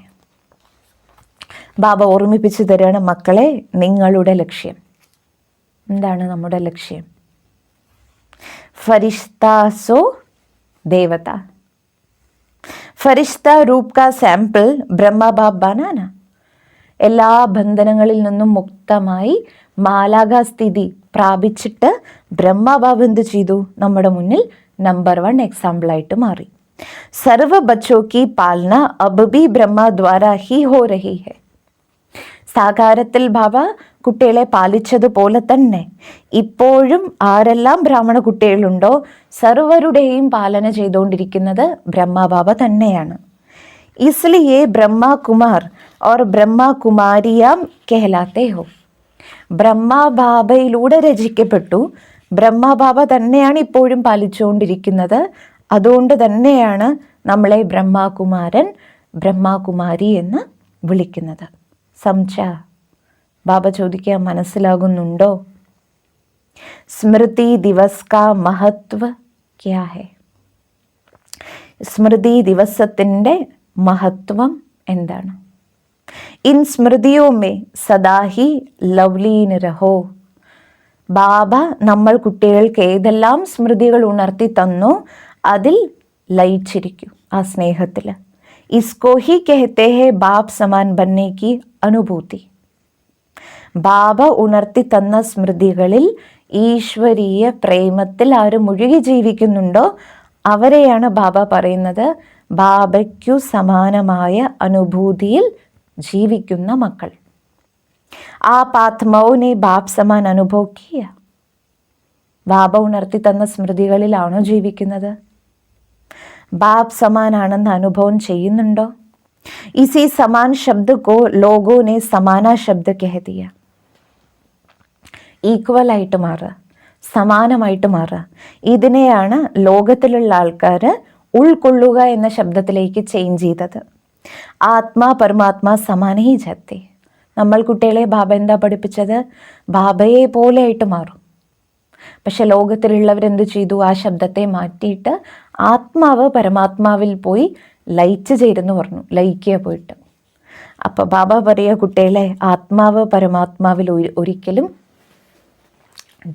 ബാബ ഓർമ്മിപ്പിച്ചു തരികയാണ്, മക്കളെ, നിങ്ങളുടെ ലക്ഷ്യം എന്താണ്? നമ്മുടെ ലക്ഷ്യം ഫരിഷ്ത സോ ദേവത. ഫരിഷ്ത രൂപ കാ സാമ്പിൾ ബ്രഹ്മ ബാബ് ബനാന. എല്ലാ ബന്ധനങ്ങളിൽ നിന്നും മുക്തമായി മാലാകാസ്ഥിതി പ്രാപിച്ചിട്ട് ബ്രഹ്മബാബ് എന്ത് ചെയ്തു? നമ്മുടെ മുന്നിൽ നമ്പർ 1 എക്സാമ്പിളായിട്ട് മാറി. സർവ ബച്ചോ കി പാലന അബ് ഭി ബ്രഹ്മ ദ്വാരാ ഹി ഹോ രഹി ഹൈ. സാകാരത്തിൽ ബാബ കുട്ടികളെ പാലിച്ചതുപോലെ തന്നെ ഇപ്പോഴും ആരെല്ലാം ബ്രാഹ്മണ കുട്ടികളുണ്ടോ സർവരുടെയും പാലന ചെയ്തുകൊണ്ടിരിക്കുന്നത് ബ്രഹ്മബാബ തന്നെയാണ്. इसलिए ब्रह्मा कुमार और ब्रह्मा कुमारियाം कहलाते हो. ബ്രഹ്മബാബയിലൂടെ രചിക്കപ്പെട്ടു, ബ്രഹ്മബാബ തന്നെയാണ് ഇപ്പോഴും പാലിച്ചുകൊണ്ടിരിക്കുന്നത്. അതുകൊണ്ട് തന്നെയാണ് നമ്മളെ ബ്രഹ്മകുമാരൻ, ബ്രഹ്മകുമാരി എന്ന് വിളിക്കുന്നത്. സംജ? ബാബ ചോദിക്കുക, മനസ്സിലാകുന്നുണ്ടോ? സ്മൃതി ദിവസ് കാ മഹത്വ ക്യാ ഹെ? സ്മൃതി ദിവസത്തിൻ്റെ മഹത്വം എന്താണ്? In സ്മൃതിയോ may സദാഹി Lovleen രഹോ. ബാബ നമ്മൾ കുട്ടികൾക്ക് ഏതെല്ലാം സ്മൃതികൾ ഉണർത്തി തന്നോ അതിൽ ലയിച്ചിരിക്കും, ആ സ്നേഹത്തിൽ. ഇസ്കോ ഹി കഹത്തെ ഹെ ബാപ് സമാൻ ബന്നെ കി അനുഭൂതി. ബാബ ഉണർത്തി തന്ന സ്മൃതികളിൽ ഈശ്വരീയ പ്രേമത്തിൽ ആര് മുഴുകി ജീവിക്കുന്നുണ്ടോ അവരെയാണ് ബാബ പറയുന്നത് ബാബയ്ക്കു സമാനമായ അനുഭൂതിയിൽ ജീവിക്കുന്ന മക്കൾ. ആ ആത്മാവിനെ ബാബ് സമാൻ അനുഭവിക്കുക. ബാബ ഉണർത്തി തന്ന സ്മൃതികളിലാണോ ജീവിക്കുന്നത്? ബാബ് സമാനാണെന്ന് അനുഭവം ചെയ്യുന്നുണ്ടോ? ഇസി സമാൻ ശബ്ദ കോ ലോഗോനെ സമാന ശബ്ദ കഹ ദിയ. ഈക്വലായിട്ട് മാറുക, സമാനമായിട്ട് മാറുക. ഇതിനെയാണ് ലോകത്തിലുള്ള ആൾക്കാർ ഉൾക്കൊള്ളുക എന്ന ശബ്ദത്തിലേക്ക് ചേഞ്ച് ചെയ്തത്. ആത്മാ പരമാത്മാ സമാന ഹി ജാത്തെ. നമ്മൾ കുട്ടികളെ ബാബ എന്താ പഠിപ്പിച്ചത്? ബാബയെ പോലെ ആയിട്ട് മാറും. പക്ഷെ ലോകത്തിലുള്ളവരെന്ത് ചെയ്തു? ആ ശബ്ദത്തെ മാറ്റിയിട്ട് ആത്മാവ് പരമാത്മാവിൽ പോയി ലയിച്ച് ചേരുന്നു പറഞ്ഞു, ലയിക്കുക പോയിട്ട്. അപ്പോൾ ബാബ പറയുക, കുട്ടികളെ, ആത്മാവ് പരമാത്മാവിൽ ഒരിക്കലും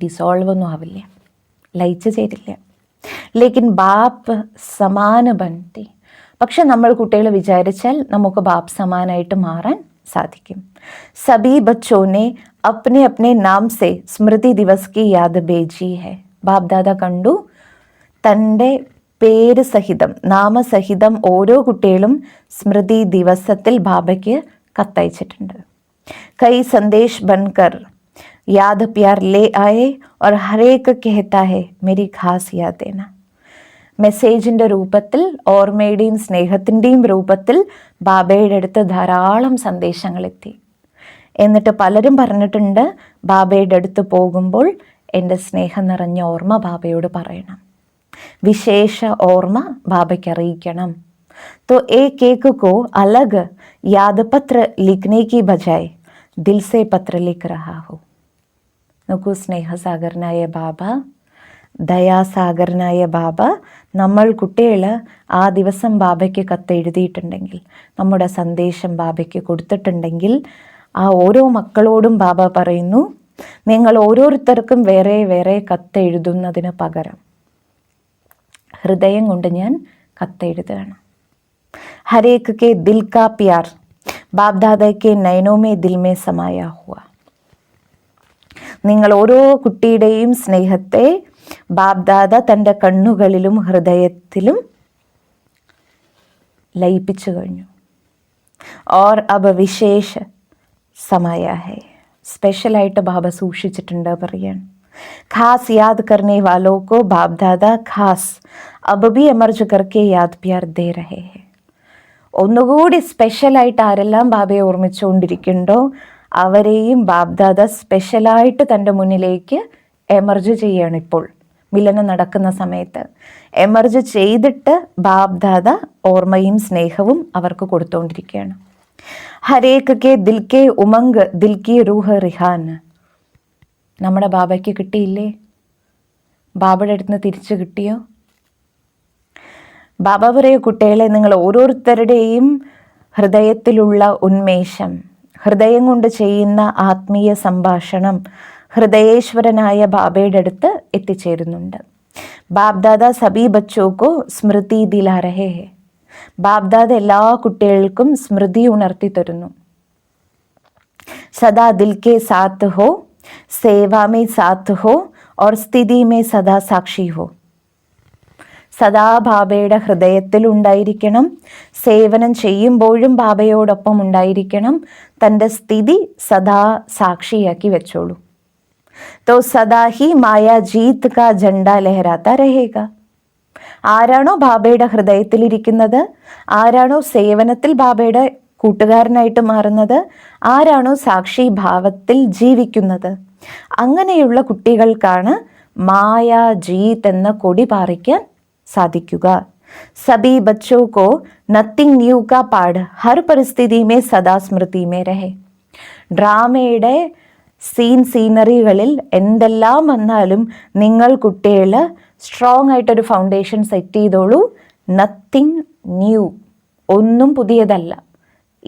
ഡിസോൾവ് ഒന്നും ആവില്ല, ലയിച്ച് ചേരില്ല. ലേക്കിൻ ബാപ്പ് സമാന ബൻതി. പക്ഷെ നമ്മൾ കുട്ടികൾ വിചാരിച്ചാൽ നമുക്ക് ബാപ്പ് സമാനായിട്ട് മാറാൻ സാധിക്കും. സബി ബച്ചോനെ അപ്നെ അപ്നെ നാം സെ സ്മൃതി ദിവസ് കി യാദ് ബേജി ഹെ. ബാപ് ദാദ കണ്ടു തൻ്റെ പേര് സഹിതം, നാമസഹിതം ഓരോ കുട്ടികളും സ്മൃതി ദിവസത്തിൽ ബാബയ്ക്ക് കത്തയച്ചിട്ടുണ്ട്. കൈ സന്ദേശ് ബൻകർ യാദ് പ്യാർ ലേ ആയേ और हरेक कहता है मेरी खास याद देना. മെസ്സേജിൻ്റെ രൂപത്തിൽ, ഓർമ്മയുടെയും സ്നേഹത്തിൻ്റെയും രൂപത്തിൽ ബാബയുടെ അടുത്ത് ധാരാളം സന്ദേശങ്ങളെത്തി. എന്നിട്ട് പലരും പറഞ്ഞിട്ടുണ്ട്, ബാബയുടെ അടുത്ത് പോകുമ്പോൾ എൻ്റെ സ്നേഹം നിറഞ്ഞ ഓർമ്മ ബാബയോട് പറയണം, വിശേഷ ഓർമ്മ ബാബയ്ക്ക് അറിയിക്കണം. तो एक एक को अलग याद पत्र लिखने की बजाय दिल से पत्र लिख रहा हो. നോക്കൂ, സ്നേഹസാഗരനായ ബാബ, ദയാസാഗരനായ ബാബ നമ്മൾ കുട്ടികൾ ആ ദിവസം ബാബയ്ക്ക് കത്ത് എഴുതിയിട്ടുണ്ടെങ്കിൽ, നമ്മുടെ സന്ദേശം ബാബയ്ക്ക് കൊടുത്തിട്ടുണ്ടെങ്കിൽ, ആ ഓരോ മക്കളോടും ബാബ പറയുന്നു, നിങ്ങൾ ഓരോരുത്തർക്കും വേറെ വേറെ കത്ത് എഴുതുന്നതിന് പകരം ഹൃദയം കൊണ്ട് ഞാൻ കത്തെഴുതുകയാണ്. ഹരേക്ക് കെ ദിൽ കാ പ്യാർ ബാപ് ദാദ കെ നയനോ മേ ദിൽ മേ സമായാ ഹുവ. നിങ്ങൾ ഓരോ കുട്ടിയുടെയും സ്നേഹത്തെ ബാബ്ദാദ തൻ്റെ കണ്ണുകളിലും ഹൃദയത്തിലും ലയിപ്പിച്ചു കഴിഞ്ഞു. और अब विशेष समय है, സ്പെഷ്യലായിട്ട് ബാബ സൂക്ഷിച്ചിട്ടുണ്ട് പറയാൻ. खास याद करने वालों को बाप दादा खास अब भी एमर्ज करके याद प्यार दे रहे हैं. ഒന്നുകൂടി സ്പെഷ്യലായിട്ട് ആരെല്ലാം ബാബയെ ഓർമ്മിച്ചുകൊണ്ടിരിക്കുന്നുണ്ടോ അവരെയും ബാബ്ദാദ സ്പെഷ്യലായിട്ട് തൻ്റെ മുന്നിലേക്ക് എമർജ് ചെയ്യാണ്. ഇപ്പോൾ മിലനം നടക്കുന്ന സമയത്ത് എമർജ് ചെയ്തിട്ട് ബാബ്ദാദ ഓർമ്മയും സ്നേഹവും അവർക്ക് കൊടുത്തുകൊണ്ടിരിക്കുകയാണ്. ഹരേക്ക് കെ ദിൽ കെ ഉമംഗ് ദിൽ കി റൂഹ് റിഹാൻ. നമ്മുടെ ബാബയ്ക്ക് കിട്ടിയില്ലേ? ബാബയുടെ അടുത്ത് നിന്ന് തിരിച്ചു കിട്ടിയോ? ബാബ പറയ കുട്ടികളെ, നിങ്ങൾ ഓരോരുത്തരുടെയും ഹൃദയത്തിലുള്ള ഉന്മേഷം, ഹൃദയം കൊണ്ട് ചെയ്യുന്ന ആത്മീയ സംഭാഷണം ഹൃദയേശ്വരനായ ബാബയുടെ അടുത്ത് എത്തിച്ചേരുന്നുണ്ട്. ബാബ്ദാദ സബി ബച്ചോക്കോ സ്മൃതി ദിലാ രഹേ ഹെ. ബാബ്ദാദ എല്ലാ കുട്ടികൾക്കും സ്മൃതി ഉണർത്തി തരുന്നു. സദാ ദിൽ കെ സാത്ത് ഹോ, സേവാ മേ സാത്ത് ഹോ और സ്ഥിതി മേ സദാ സാക്ഷി ഹോ. സദാ ബാബയുടെ ഹൃദയത്തിൽ ഉണ്ടായിരിക്കണം, സേവനം ചെയ്യുമ്പോഴും ബാബയോടൊപ്പം ഉണ്ടായിരിക്കണം, തൻ്റെ സ്ഥിതി സദാ സാക്ഷിയാക്കി വെച്ചോളൂ. तो सदा ही माया जीत का झंडा लहराता रहेगा. ആരാണോ ബാബയുടെ ഹൃദയത്തിലിരിക്കുന്നത്, ആരാണോ സേവനത്തിൽ ബാബയുടെ കൂട്ടുകാരനായിട്ട് മാറുന്നത്, ആരാണോ സാക്ഷി ഭാവത്തിൽ ജീവിക്കുന്നത്, അങ്ങനെയുള്ള കുട്ടികൾക്കാണ് മായ ജീത്ത് എന്ന കൊടി പാറിക്കാൻ സാധിക്കുക. സബി ബച്ചോ കോ നത്തിങ് ന്യൂ കാ പാഠ് ഹർ പരിസ്ഥിതി മേ സദാ സ്മൃതി മേ രഹേ. ഡ്രാമയുടെ സീനറികളിൽ എന്തെല്ലാം വന്നാലും നിങ്ങൾ കുട്ടികൾ സ്ട്രോങ് ആയിട്ടൊരു ഫൗണ്ടേഷൻ സെറ്റ് ചെയ്തോളൂ. നത്തിങ് ന്യൂ, ഒന്നും പുതിയതല്ല.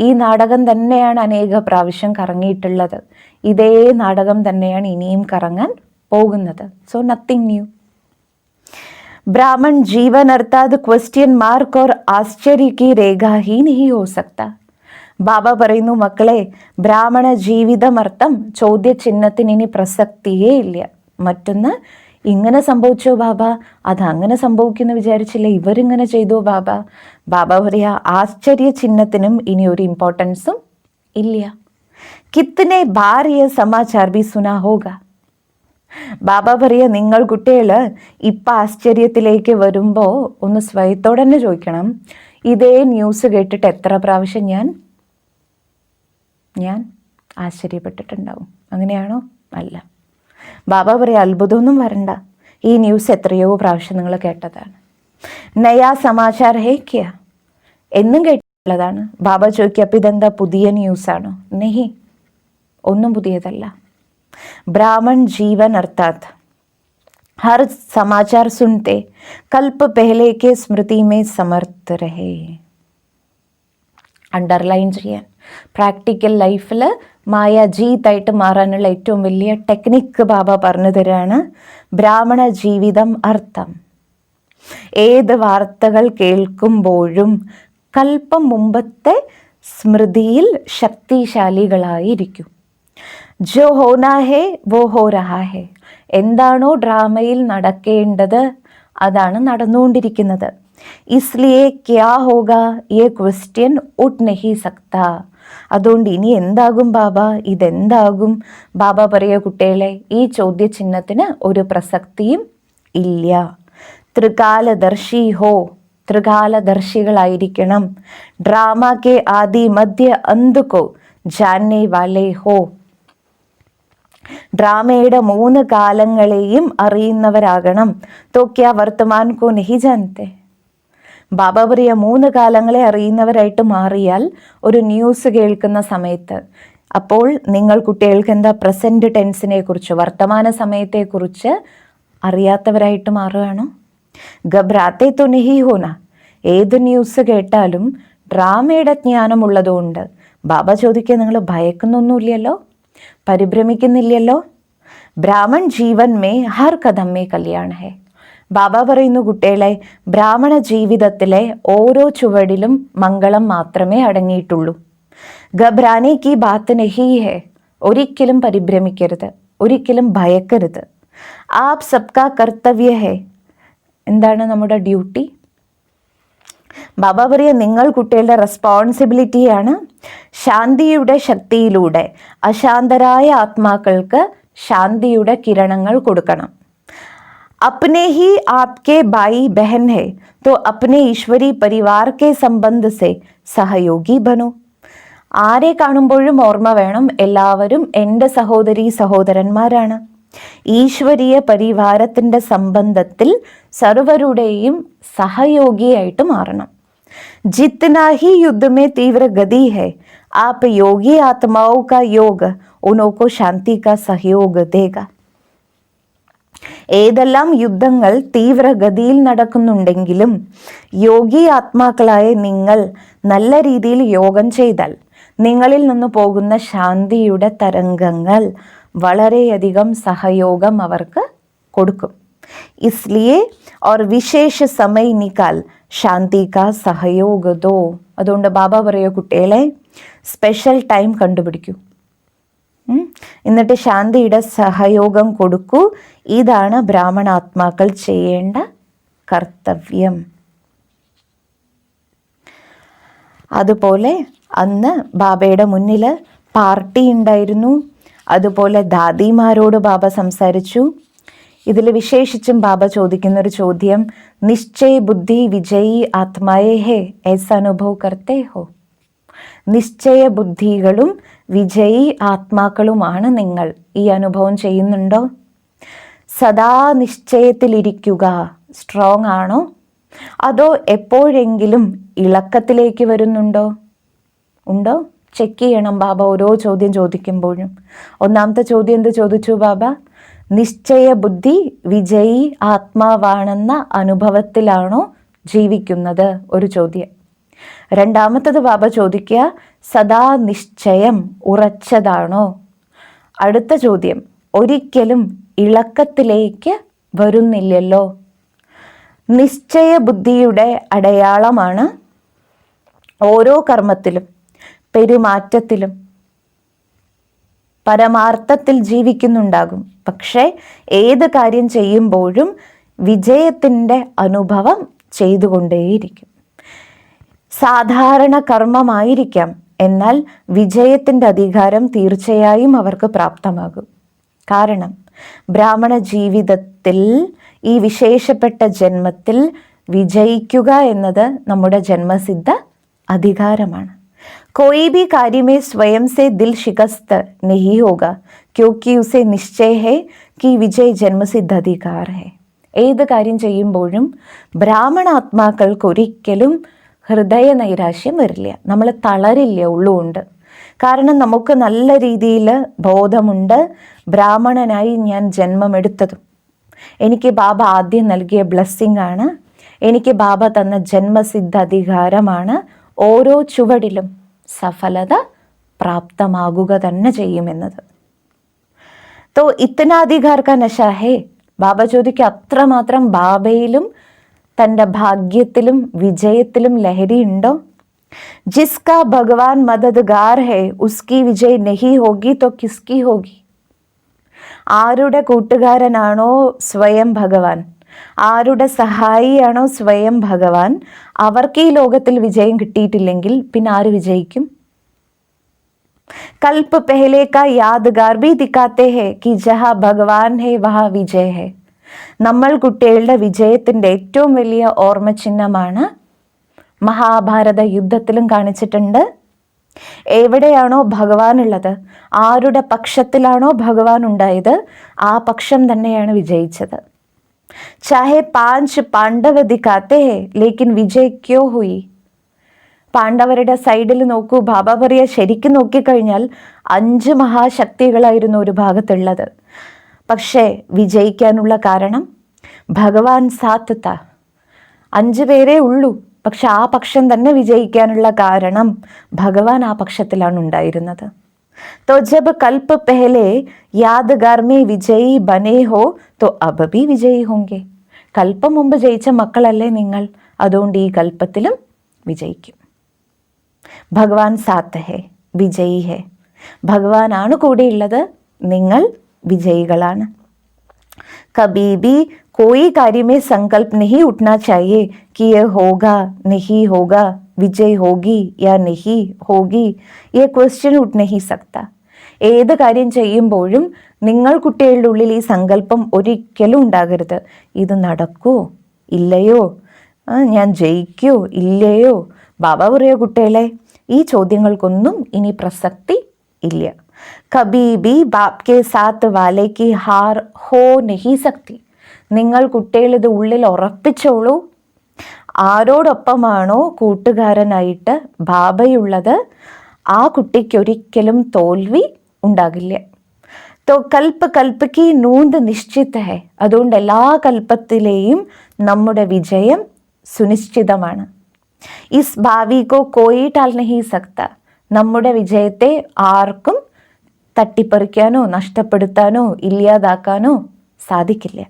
ഈ നാടകം തന്നെയാണ് അനേക പ്രാവശ്യം കറങ്ങിയിട്ടുള്ളത്. ഇതേ നാടകം തന്നെയാണ് ഇനിയും കറങ്ങാൻ പോകുന്നത്. So nothing new. ब्राह्मण जीवन अर्थात क्वेश्चन मार्क और आश्चर्य की रेखा ही नहीं हो सकता. ബാബ പറയുന്നു, മക്കളെ, ബ്രാഹ്മണ ജീവിതമർത്ഥം ചോദ്യചിഹ്നത്തിന് ഇനി പ്രസക്തിയേ ഇല്ല. മറ്റൊന്ന്, ഇങ്ങനെ സംഭവിച്ചോ ബാബ, അതങ്ങനെ സംഭവിക്കുമെന്ന് വിചാരിച്ചില്ല, ഇവരിങ്ങനെ ചെയ്തോ ബാബ. ബാബ പറയാ, ആശ്ചര്യ ചിഹ്നത്തിനും ഇനി ഒരു ഇമ്പോർട്ടൻസും ഇല്ല. കിത്തനെ ബാർ യേ സമാചാർ ബി സുനാ ഹോഗ. ബാബ പറയാ, നിങ്ങൾ കുട്ടികൾ ഇപ്പം ആശ്ചര്യത്തിലേക്ക് വരുമ്പോൾ ഒന്ന് സ്വയത്തോടെ തന്നെ ചോദിക്കണം, ഇതേ ന്യൂസ് കേട്ടിട്ട് എത്ര പ്രാവശ്യം ഞാൻ ആശ്ചര്യപ്പെട്ടിട്ടുണ്ടാവും. അങ്ങനെയാണോ? അല്ല. ബാബ പറയാ, അത്ഭുതമൊന്നും വരണ്ട, ഈ ന്യൂസ് എത്രയോ പ്രാവശ്യം നിങ്ങൾ കേട്ടതാണ്. നയാ സമാചാർ ഹേ ക്യാ, എന്നും കേട്ടിട്ടുള്ളതാണ്. ബാബ ചോദിക്കുക, അപ്പം ഇതെന്താ പുതിയ ന്യൂസാണോ? നെഹി, ഒന്നും പുതിയതല്ല. ब्राह्मण जीवन अर्थात हर समाचार सुनते कल्प पहले के स्मृति में समर्थ रहे. അണ്ടർലൈൻ ചെയ്യാൻ, പ്രാക്ടിക്കൽ ലൈഫിൽ മായ ജീത്തായിട്ട് മാറാനുള്ള ഏറ്റവും വലിയ ടെക്നിക്ക് ബാബ പറഞ്ഞു തരാണ്. ബ്രാഹ്മണ ജീവിതം അർത്ഥം, ഏത് വാർത്തകൾ കേൾക്കുമ്പോഴും കൽപ്പം മുമ്പത്തെ സ്മൃതിയിൽ ശക്തിശാലികളായിരിക്കും. ജോ ഹോനാ ഹേ വോ ഹോ രഹാ ഹേ. എന്താണോ ഡ്രാമയിൽ നടക്കേണ്ടത് അതാണ് നടന്നുകൊണ്ടിരിക്കുന്നത്. ഇസ്ലിയേ ക്യാ ഹോഗ യേ ക്വസ്റ്റ്യൻ ഉഠ് നഹി സക്താ. അതുകൊണ്ട് ഇനി എന്താകും ബാബ, ഇതെന്താകും? ബാബ പറയുക, കുട്ടികളെ, ഈ ചോദ്യചിഹ്നത്തിന് ഒരു പ്രസക്തിയും ഇല്ല. ത്രികാലദർശി ഹോ, ത്രികാലദർശികളായിരിക്കണം. ഡ്രാമ കെ ആദി മധ്യ അന്ത് കോ ജാനേ വാലേ ഹോ. ഡ്രാമയുടെ 3 കാലങ്ങളെയും അറിയുന്നവരാകണം. തോ ക്യാ വർത്തമാൻ കോ നഹി ജാനത്തെ. ബാബ പറയാ, 3 കാലങ്ങളെ അറിയുന്നവരായിട്ട് മാറിയാൽ ഒരു ന്യൂസ് കേൾക്കുന്ന സമയത്ത്, അപ്പോൾ നിങ്ങൾ കുട്ടികൾക്ക് എന്താ പ്രസന്റ് ടെൻസിനെ കുറിച്ച്, വർത്തമാന സമയത്തെക്കുറിച്ച് അറിയാത്തവരായിട്ട് മാറുകയാണോ? ഗബ്രാത്തെ തോ നഹി ഹോന. ഏത് ന്യൂസ് കേട്ടാലും ഡ്രാമയുടെ ജ്ഞാനമുള്ളതുകൊണ്ട് ബാബ ചോദിക്കുക, നിങ്ങൾ ഭയക്കുന്നൊന്നുമില്ലല്ലോ, പരിഭ്രമിക്കുന്നില്ലല്ലോ? ബ്രാഹ്മൺ ജീവൻ മേ ഹർ കദം മേ കല്യാൺ ഹേ. ബാബ പറയുന്നു, കുട്ടികളെ, ബ്രാഹ്മണ ജീവിതത്തിലെ ഓരോ ചുവടിലും മംഗളം മാത്രമേ അടങ്ങിയിട്ടുള്ളൂ. ഗബ്രാനെ കി ബാത്ത് നഹി ഹേ. ഒരിക്കലും പരിഭ്രമിക്കരുത്. ഒരിക്കലും ഭയക്കരുത്. ആപ് സബ്കാ കർത്തവ്യ ഹേ. എന്താണ് നമ്മുടെ ഡ്യൂട്ടി? ബാബ പറയുക, നിങ്ങൾ കുട്ടികളുടെ റെസ്പോൺസിബിലിറ്റിയാണ് ശാന്തിയുടെ ശക്തിയിലൂടെ അശാന്തരായ ആത്മാക്കൾക്ക് ശാന്തിയുടെ കിരണങ്ങൾ കൊടുക്കണം. अपने ही आपके भाई बहन है तो अपने ईश्वरी परिवार के संबंध से सहयोगी बनो. ആരെ കാണുമ്പോഴും ഓർമ്മ വേണം, എല്ലാവരും എൻ്റെ സഹോദരീ സഹോദരന്മാരാണ്. ഈശ്വരീയ പരിവാരത്തിൻ്റെ സംബന്ധത്തിൽ സർവരുടെയും സഹയോഗിയായിട്ട് മാറണം. जितना ही युद्ध में तीव्र गति है, आप योगी आत्माओं का योग उन्हों को शांति का सहयोग देगा. ഏതെല്ലാം യുദ്ധങ്ങൾ തീവ്രഗതിയിൽ നടക്കുന്നുണ്ടെങ്കിലും യോഗി ആത്മാക്കളായ നിങ്ങൾ നല്ല രീതിയിൽ യോഗം ചെയ്താൽ നിങ്ങളിൽ നിന്ന് പോകുന്ന ശാന്തിയുടെ തരംഗങ്ങൾ വളരെയധികം സഹയോഗം അവർക്ക് കൊടുക്കും. इसलिए और विशेष समय निकाल शांति का सहयोग दो. അതുകൊണ്ട് ബാബ പറയുക, കുട്ടികളെ സ്പെഷ്യൽ ടൈം കണ്ടുപിടിക്കൂ, എന്നിട്ട് ശാന്തിയുടെ സഹയോഗം കൊടുക്കൂ. ഇതാണ് ബ്രാഹ്മണാത്മാക്കൾ ചെയ്യേണ്ട കർത്തവ്യം. അതുപോലെ അന്ന് ബാബയുടെ മുന്നിൽ പാർട്ടി ഉണ്ടായിരുന്നു. അതുപോലെ ദാദിമാരോട് ബാബ സംസാരിച്ചു. ഇതിൽ വിശേഷിച്ചും ബാബ ചോദിക്കുന്നൊരു ചോദ്യം, നിശ്ചയ ബുദ്ധി വിജയി ആത്മായേ ഹേ ऐसा അനുഭവ കർത്തേ ഹോ. നിശ്ചയ ബുദ്ധികളും വിജയി ആത്മാക്കളുമാണ് നിങ്ങൾ. ഈ അനുഭവം ചെയ്യുന്നുണ്ടോ? സദാ നിശ്ചയത്തിലിരിക്കുക സ്ട്രോങ് ആണോ? അതോ എപ്പോഴെങ്കിലും ഇളക്കത്തിലേക്ക് വരുന്നുണ്ടോ? ഉണ്ടോ? ചെക്ക് ചെയ്യണം ബാബ ഓരോ ചോദ്യം ചോദിക്കുമ്പോഴും. ഒന്നാമത്തെ ചോദ്യം എന്ത് ചോദിച്ചു ബാബ? നിശ്ചയ ബുദ്ധി വിജയി ആത്മാവാണെന്ന അനുഭവത്തിലാണോ ജീവിക്കുന്നത്? ഒരു ചോദ്യം. രണ്ടാമത്തത് ബാബ ചോദിക്കുക, സദാ നിശ്ചയം ഉറച്ചതാണോ? അടുത്ത ചോദ്യം, ഒരിക്കലും ഇളക്കത്തിലേക്ക് വരുന്നില്ലല്ലോ. നിശ്ചയ ബുദ്ധിയുടെ അടയാളമാണ് ഓരോ കർമ്മത്തിലും പെരുമാറ്റത്തിലും പരമാർത്ഥത്തിൽ ജീവിക്കുന്നുണ്ടാകും. പക്ഷേ ഏത് കാര്യം ചെയ്യുമ്പോഴും വിജയത്തിൻ്റെ അനുഭവം ചെയ്തുകൊണ്ടേയിരിക്കും. സാധാരണ കർമ്മമായിരിക്കാം, എന്നാൽ വിജയത്തിൻ്റെ അധികാരം തീർച്ചയായും അവർക്ക് പ്രാപ്തമാകും. കാരണം ബ്രാഹ്മണ ജീവിതത്തിൽ ഈ വിശേഷപ്പെട്ട ജന്മത്തിൽ വിജയിക്കുക എന്നത് നമ്മുടെ ജന്മസിദ്ധ അധികാരമാണ്. कोई भी कार्य में स्वयं से दिल शिकस्त नहीं होगा क्योंकि उसे निश्चय है कि विजय जन्मसिद्ध अधिकार है. ഏത് കാര്യം ചെയ്യുമ്പോഴും ബ്രാഹ്മണാത്മാക്കൾക്ക് ഒരിക്കലും ഹൃദയ നൈരാശ്യം വരില്ല, നമ്മൾ തളരില്ല ഉള്ളുകൊണ്ട്. കാരണം നമുക്ക് നല്ല രീതിയിൽ ബോധമുണ്ട്, ബ്രാഹ്മണനായി ഞാൻ ജന്മമെടുത്തതും എനിക്ക് ബാബ ആദ്യം നൽകിയ ബ്ലെസ്സിങ് ആണ്, എനിക്ക് ബാബ തന്ന ജന്മസിദ്ധ അധികാരമാണ്. ഓരോ ചുവടിലും സഫലത പ്രാപ്തമാകുക തന്നെ ചെയ്യുമെന്നത്. തോ ഇത്തനാ അധികാർ കാ നശ ഹേ. ബാബ ചോദിക്കുക, അത്രമാത്രം ബാബയിലും തൻ്റെ ഭാഗ്യത്തിലും വിജയത്തിലും ലഹരി ഉണ്ടോ? ജിസ്കാ ഭഗവാൻ മദദ്ഗാർ ഹേ ഉസ്കി വിജയ് നഹി ഹോഗി തോ കിസ്കി ഹോഗി. ആരുടെ കൂട്ടുകാരനാണോ സ്വയം ഭഗവാൻ, ആരുടെ സഹായിയാണോ സ്വയം ഭഗവാൻ, അവർക്ക് ഈ ലോകത്തിൽ വിജയം കിട്ടിയിട്ടില്ലെങ്കിൽ പിന്നെ ആര് വിജയിക്കും? കൽപ്പ് പെഹലെ കാ യാദ്ഗാർ ഭി ദിഖാത്തെ ഹേ കി ജഹാ ഭഗവാൻ ഹേ വഹാ വിജയ് ഹേ. നമ്മൾ കുട്ടികളുടെ വിജയത്തിൻ്റെ ഏറ്റവും വലിയ ഓർമ്മ ചിഹ്നമാണ് മഹാഭാരത യുദ്ധത്തിലും കാണിച്ചിട്ടുണ്ട്. എവിടെയാണോ ഭഗവാൻ ഉള്ളത്, ആരുടെ പക്ഷത്തിലാണോ ഭഗവാൻ ഉണ്ടായത്, ആ പക്ഷം തന്നെയാണ് വിജയിച്ചത്. ചാഹെ 5 പാണ്ഡവ ദിഖാത്തെ ഹേ ലേക്കിൻ വിജയ് ക്യോ ഹുയി. പാണ്ഡവരുടെ സൈഡിൽ നോക്കൂ, ബാബ പറയുക, ശരിക്കും നോക്കിക്കഴിഞ്ഞാൽ 5 മഹാശക്തികളായിരുന്നു ഒരു ഭാഗത്തുള്ളത്. പക്ഷേ വിജയിക്കാനുള്ള കാരണം ഭഗവാൻ സാത്തത്ത 5 പേരേ ഉള്ളൂ. പക്ഷെ ആ പക്ഷം തന്നെ വിജയിക്കാനുള്ള കാരണം ഭഗവാൻ ആ പക്ഷത്തിലാണ് ഉണ്ടായിരുന്നത്. तो जब कल्प पहले यादगार में विजयी बने हो तो अब भी विजयी होंगे. കൽപ്പം മുമ്പ് ജയിച്ച മക്കളല്ലേ നിങ്ങൾ, അതുകൊണ്ട് ഈ കൽപ്പത്തിലും വിജയിക്കും. ഭഗവാൻ സാത്ത് ഹേ വിജയി ഹേ. ഭഗവാനാണ് കൂടെയുള്ളത്, നിങ്ങൾ വിജയികളാണ്. कभी भी कोई कार्य में संकल्प नहीं उठना चाहिए कि ये होगा नहीं होगा, विजय होगी या नहीं होगी, ये क्वेश्चन उठ नहीं सकता. ഏത് കാര്യം ചെയ്യുമ്പോഴും നിങ്ങൾ കുട്ടികളുടെ ഉള്ളിൽ ഈ സങ്കല്പം ഒരിക്കലും ഉണ്ടാകരുത്. ഇത് നടക്കുമോ ഇല്ലയോ, ഞാൻ ജയിക്കോ ഇല്ലയോ. ബാബ പറയോ കുട്ടികളെ, ഈ ചോദ്യങ്ങൾക്കൊന്നും ഇനി പ്രസക്തി ഇല്ല. കബി ബി ബാപ് കെ സാത്ത് വാലെ കി ഹാർ ഹോ നഹി സക്തി. നിങ്ങൾ കുട്ടികൾ ഇത് ഉള്ളിൽ ഉറപ്പിച്ചോളൂ, ആരോടൊപ്പമാണോ കൂട്ടുകാരനായിട്ട് ബാബയുള്ളത് ആ കുട്ടിക്കൊരിക്കലും തോൽവി ഉണ്ടാകില്ല. തോ കൽപ്പ് കൽപ്പയ്ക്ക് നൂന്ത് നിശ്ചിത ഹെ. അതുകൊണ്ട് എല്ലാ കൽപ്പത്തിലെയും നമ്മുടെ വിജയം സുനിശ്ചിതമാണ്. ഇസ് ഭാവി കോ കോയി ടാൽ നഹി സക്ത. നമ്മുടെ വിജയത്തെ ആർക്കും തട്ടിപ്പറിക്കാനോ നഷ്ടപ്പെടുത്താനോ ഇല്ലാതാക്കാനോ സാധിക്കില്ല.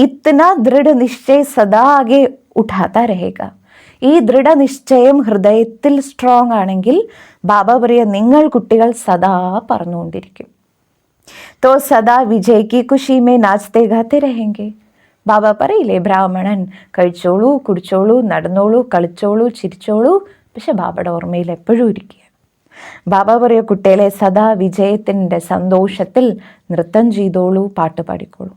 ഇത്തന ദൃഢനിശ്ചയ സദാ ആകെ ഉഠാത്ത രഹേഗ. ഈ ദൃഢനിശ്ചയം ഹൃദയത്തിൽ സ്ട്രോങ് ആണെങ്കിൽ ബാബ പറയുക നിങ്ങൾ കുട്ടികൾ സദാ പറന്നുകൊണ്ടിരിക്കും. തോ സദാ വിജയ്ക്ക് ഖുഷി മേ നാച്തേ ഗാത്തെ രഹേങ്കെ. ബാബ പറയില്ലേ, ബ്രാഹ്മണൻ കഴിച്ചോളൂ കുടിച്ചോളൂ നടന്നോളൂ കളിച്ചോളൂ ചിരിച്ചോളൂ, പക്ഷെ ബാബയുടെ ഓർമ്മയിൽ എപ്പോഴും ഇരിക്കുക. ബാബ പറയുക കുട്ടികളെ സദാ വിജയത്തിൻ്റെ സന്തോഷത്തിൽ നൃത്തം ചെയ്തോളൂ, പാട്ട് പാടിക്കോളൂ.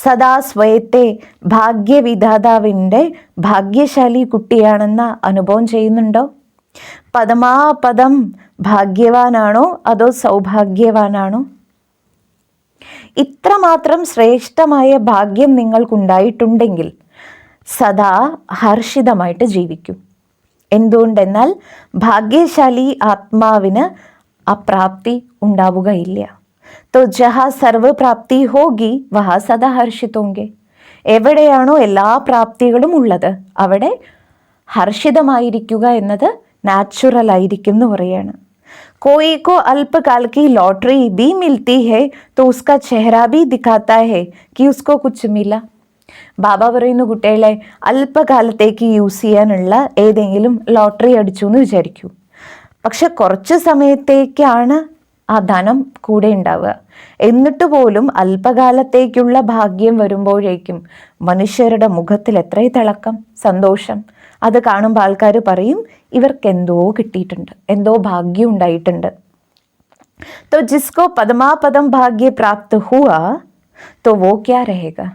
സദാ സ്വയത്തെ ഭാഗ്യവിധാതാവിൻ്റെ ഭാഗ്യശാലി കുട്ടിയാണെന്ന അനുഭവം ചെയ്യുന്നുണ്ടോ? പദമാപദം ഭാഗ്യവാനാണോ അതോ സൗഭാഗ്യവാനാണോ? ഇത്രമാത്രം ശ്രേഷ്ഠമായ ഭാഗ്യം നിങ്ങൾക്കുണ്ടായിട്ടുണ്ടെങ്കിൽ സദാ ഹർഷിതമായിട്ട് ജീവിക്കും. എന്തുകൊണ്ടെന്നാൽ ഭാഗ്യശാലി ആത്മാവിന് അപ്രാപ്തി ഉണ്ടാവുകയില്ല. तो जहाँ സർവപ്രാപ്തി ഹോഗി വഹാ സദാ ഹർഷിതോങ്കെ. എവിടെയാണോ എല്ലാ പ്രാപ്തികളും ഉള്ളത് അവിടെ ഹർഷിതമായിരിക്കുക എന്നത് നാച്ചുറൽ ആയിരിക്കും എന്ന് പറയാണ്. कोई को अल्पकाल की लॉटरी भी मिलती है तो उसका चेहरा भी दिखाता है कि उसको कुछ मिला. ബാബ പറയുന്നു കുട്ടികളെ, അല്പകാലത്തേക്ക് യൂസ് ചെയ്യാനുള്ള ഏതെങ്കിലും ലോട്ടറി അടിച്ചു എന്ന് വിചാരിക്കൂ. പക്ഷെ കുറച്ച് സമയത്തേക്കാണ് ആ ധനം കൂടെ ഉണ്ടാവുക. എന്നിട്ട് പോലും അല്പകാലത്തേക്കുള്ള ഭാഗ്യം വരുമ്പോഴേക്കും മനുഷ്യരുടെ മുഖത്തിൽ എത്ര തിളക്കം, സന്തോഷം. അത് കാണുമ്പോൾ ആൾക്കാർ പറയും ഇവർക്ക് എന്തോ കിട്ടിയിട്ടുണ്ട്, എന്തോ ഭാഗ്യം ഉണ്ടായിട്ടുണ്ട്. तो जिसको पदमापदम भाग्य प्राप्त हुआ तो वो क्या रहेगा.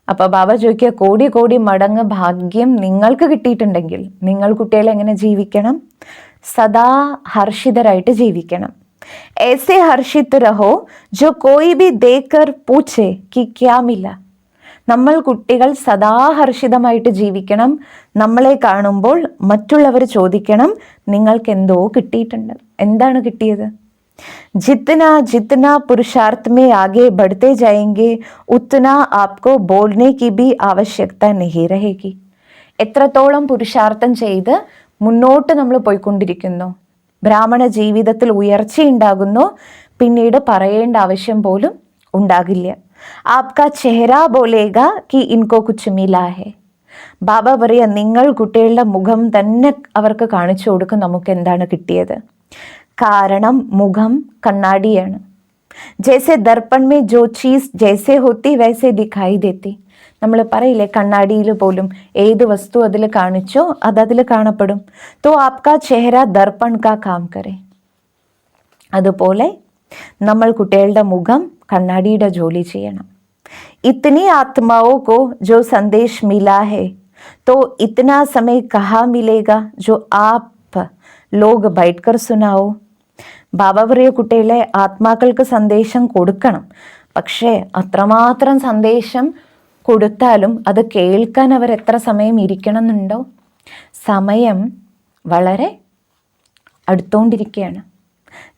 അപ്പോൾ ബാബ ചോദിക്കുക, കോടി കോടി മടങ്ങ് ഭാഗ്യം നിങ്ങൾക്ക് കിട്ടിയിട്ടുണ്ടെങ്കിൽ നിങ്ങൾ കുട്ടികളെ എങ്ങനെ ജീവിക്കണം? സദാ ഹർഷിതരായിട്ട് ജീവിക്കണം. ऐसे हर्षित रहो जो कोई भी देखकर पूछे कि क्या मिला. നമ്മൾ കുട്ടികൾ സദാ ഹർഷിതമായിട്ട് ജീവിക്കണം. നമ്മളെ കാണുമ്പോൾ മറ്റുള്ളവർ ചോദിക്കണം നിങ്ങൾക്ക് എന്തോ കിട്ടിയിട്ടുണ്ട്, എന്താണ് കിട്ടിയത്? जितना जितना पुरुषार्थ में आगे बढ़ते जाएंगे उतना आपको बोलने की भी आवश्यकता नहीं रहेगी. എത്രത്തോളം പുരുഷാർത്ഥം ചെയ്ത് മുന്നോട്ട് നമ്മൾ പോയിക്കൊണ്ടിരിക്കുന്നു, ബ്രാഹ്മണ ജീവിതത്തിൽ ഉയർച്ചയുണ്ടാകുന്നു, പിന്നീട് പറയേണ്ട ആവശ്യം പോലും ഉണ്ടാകില്ല. ആപ്കാ ചെഹ്റ ബോലേഗ കി ഇൻകോ കുച്ച് മിലാ ഹെ. ബാബ പറയാ നിങ്ങൾ കുട്ടികളുടെ മുഖം തന്നെ അവർക്ക് കാണിച്ചു കൊടുക്കും നമുക്ക് എന്താണ് കിട്ടിയത്. കാരണം മുഖം കണ്ണാടിയാണ്. ജैसे दर्पण में जो चीज जैसे होती वैसे दिखाई देती. നമ്മൾ പറയില്ലേ കണ്ണാടിയിൽ പോലും ഏത് വസ്തു അതിൽ കാണിച്ചോ അതതിൽ കാണപ്പെടും. तो आपका चेहरा दर्पण का काम करे. അതുപോലെ നമ്മൾ കുട്ടികളുടെ മുഖം കണ്ണാടിയുടെ ജോലി ചെയ്യണം. इतनी आत्माओं को जो संदेश मिला है तो इतना समय कहाँ मिलेगा जो आप लोग बैठकर सुनाओ. ബാബ പറയുക കുട്ടികളെ ആത്മാക്കൾക്ക് സന്ദേശം കൊടുക്കണം, പക്ഷേ അത്രമാത്രം സന്ദേശം കൊടുത്താലും അത് കേൾക്കാൻ അവർ എത്ര സമയം ഇരിക്കണം എന്നുണ്ടോ? സമയം വളരെ അടുത്തോണ്ടിരിക്കുകയാണ്.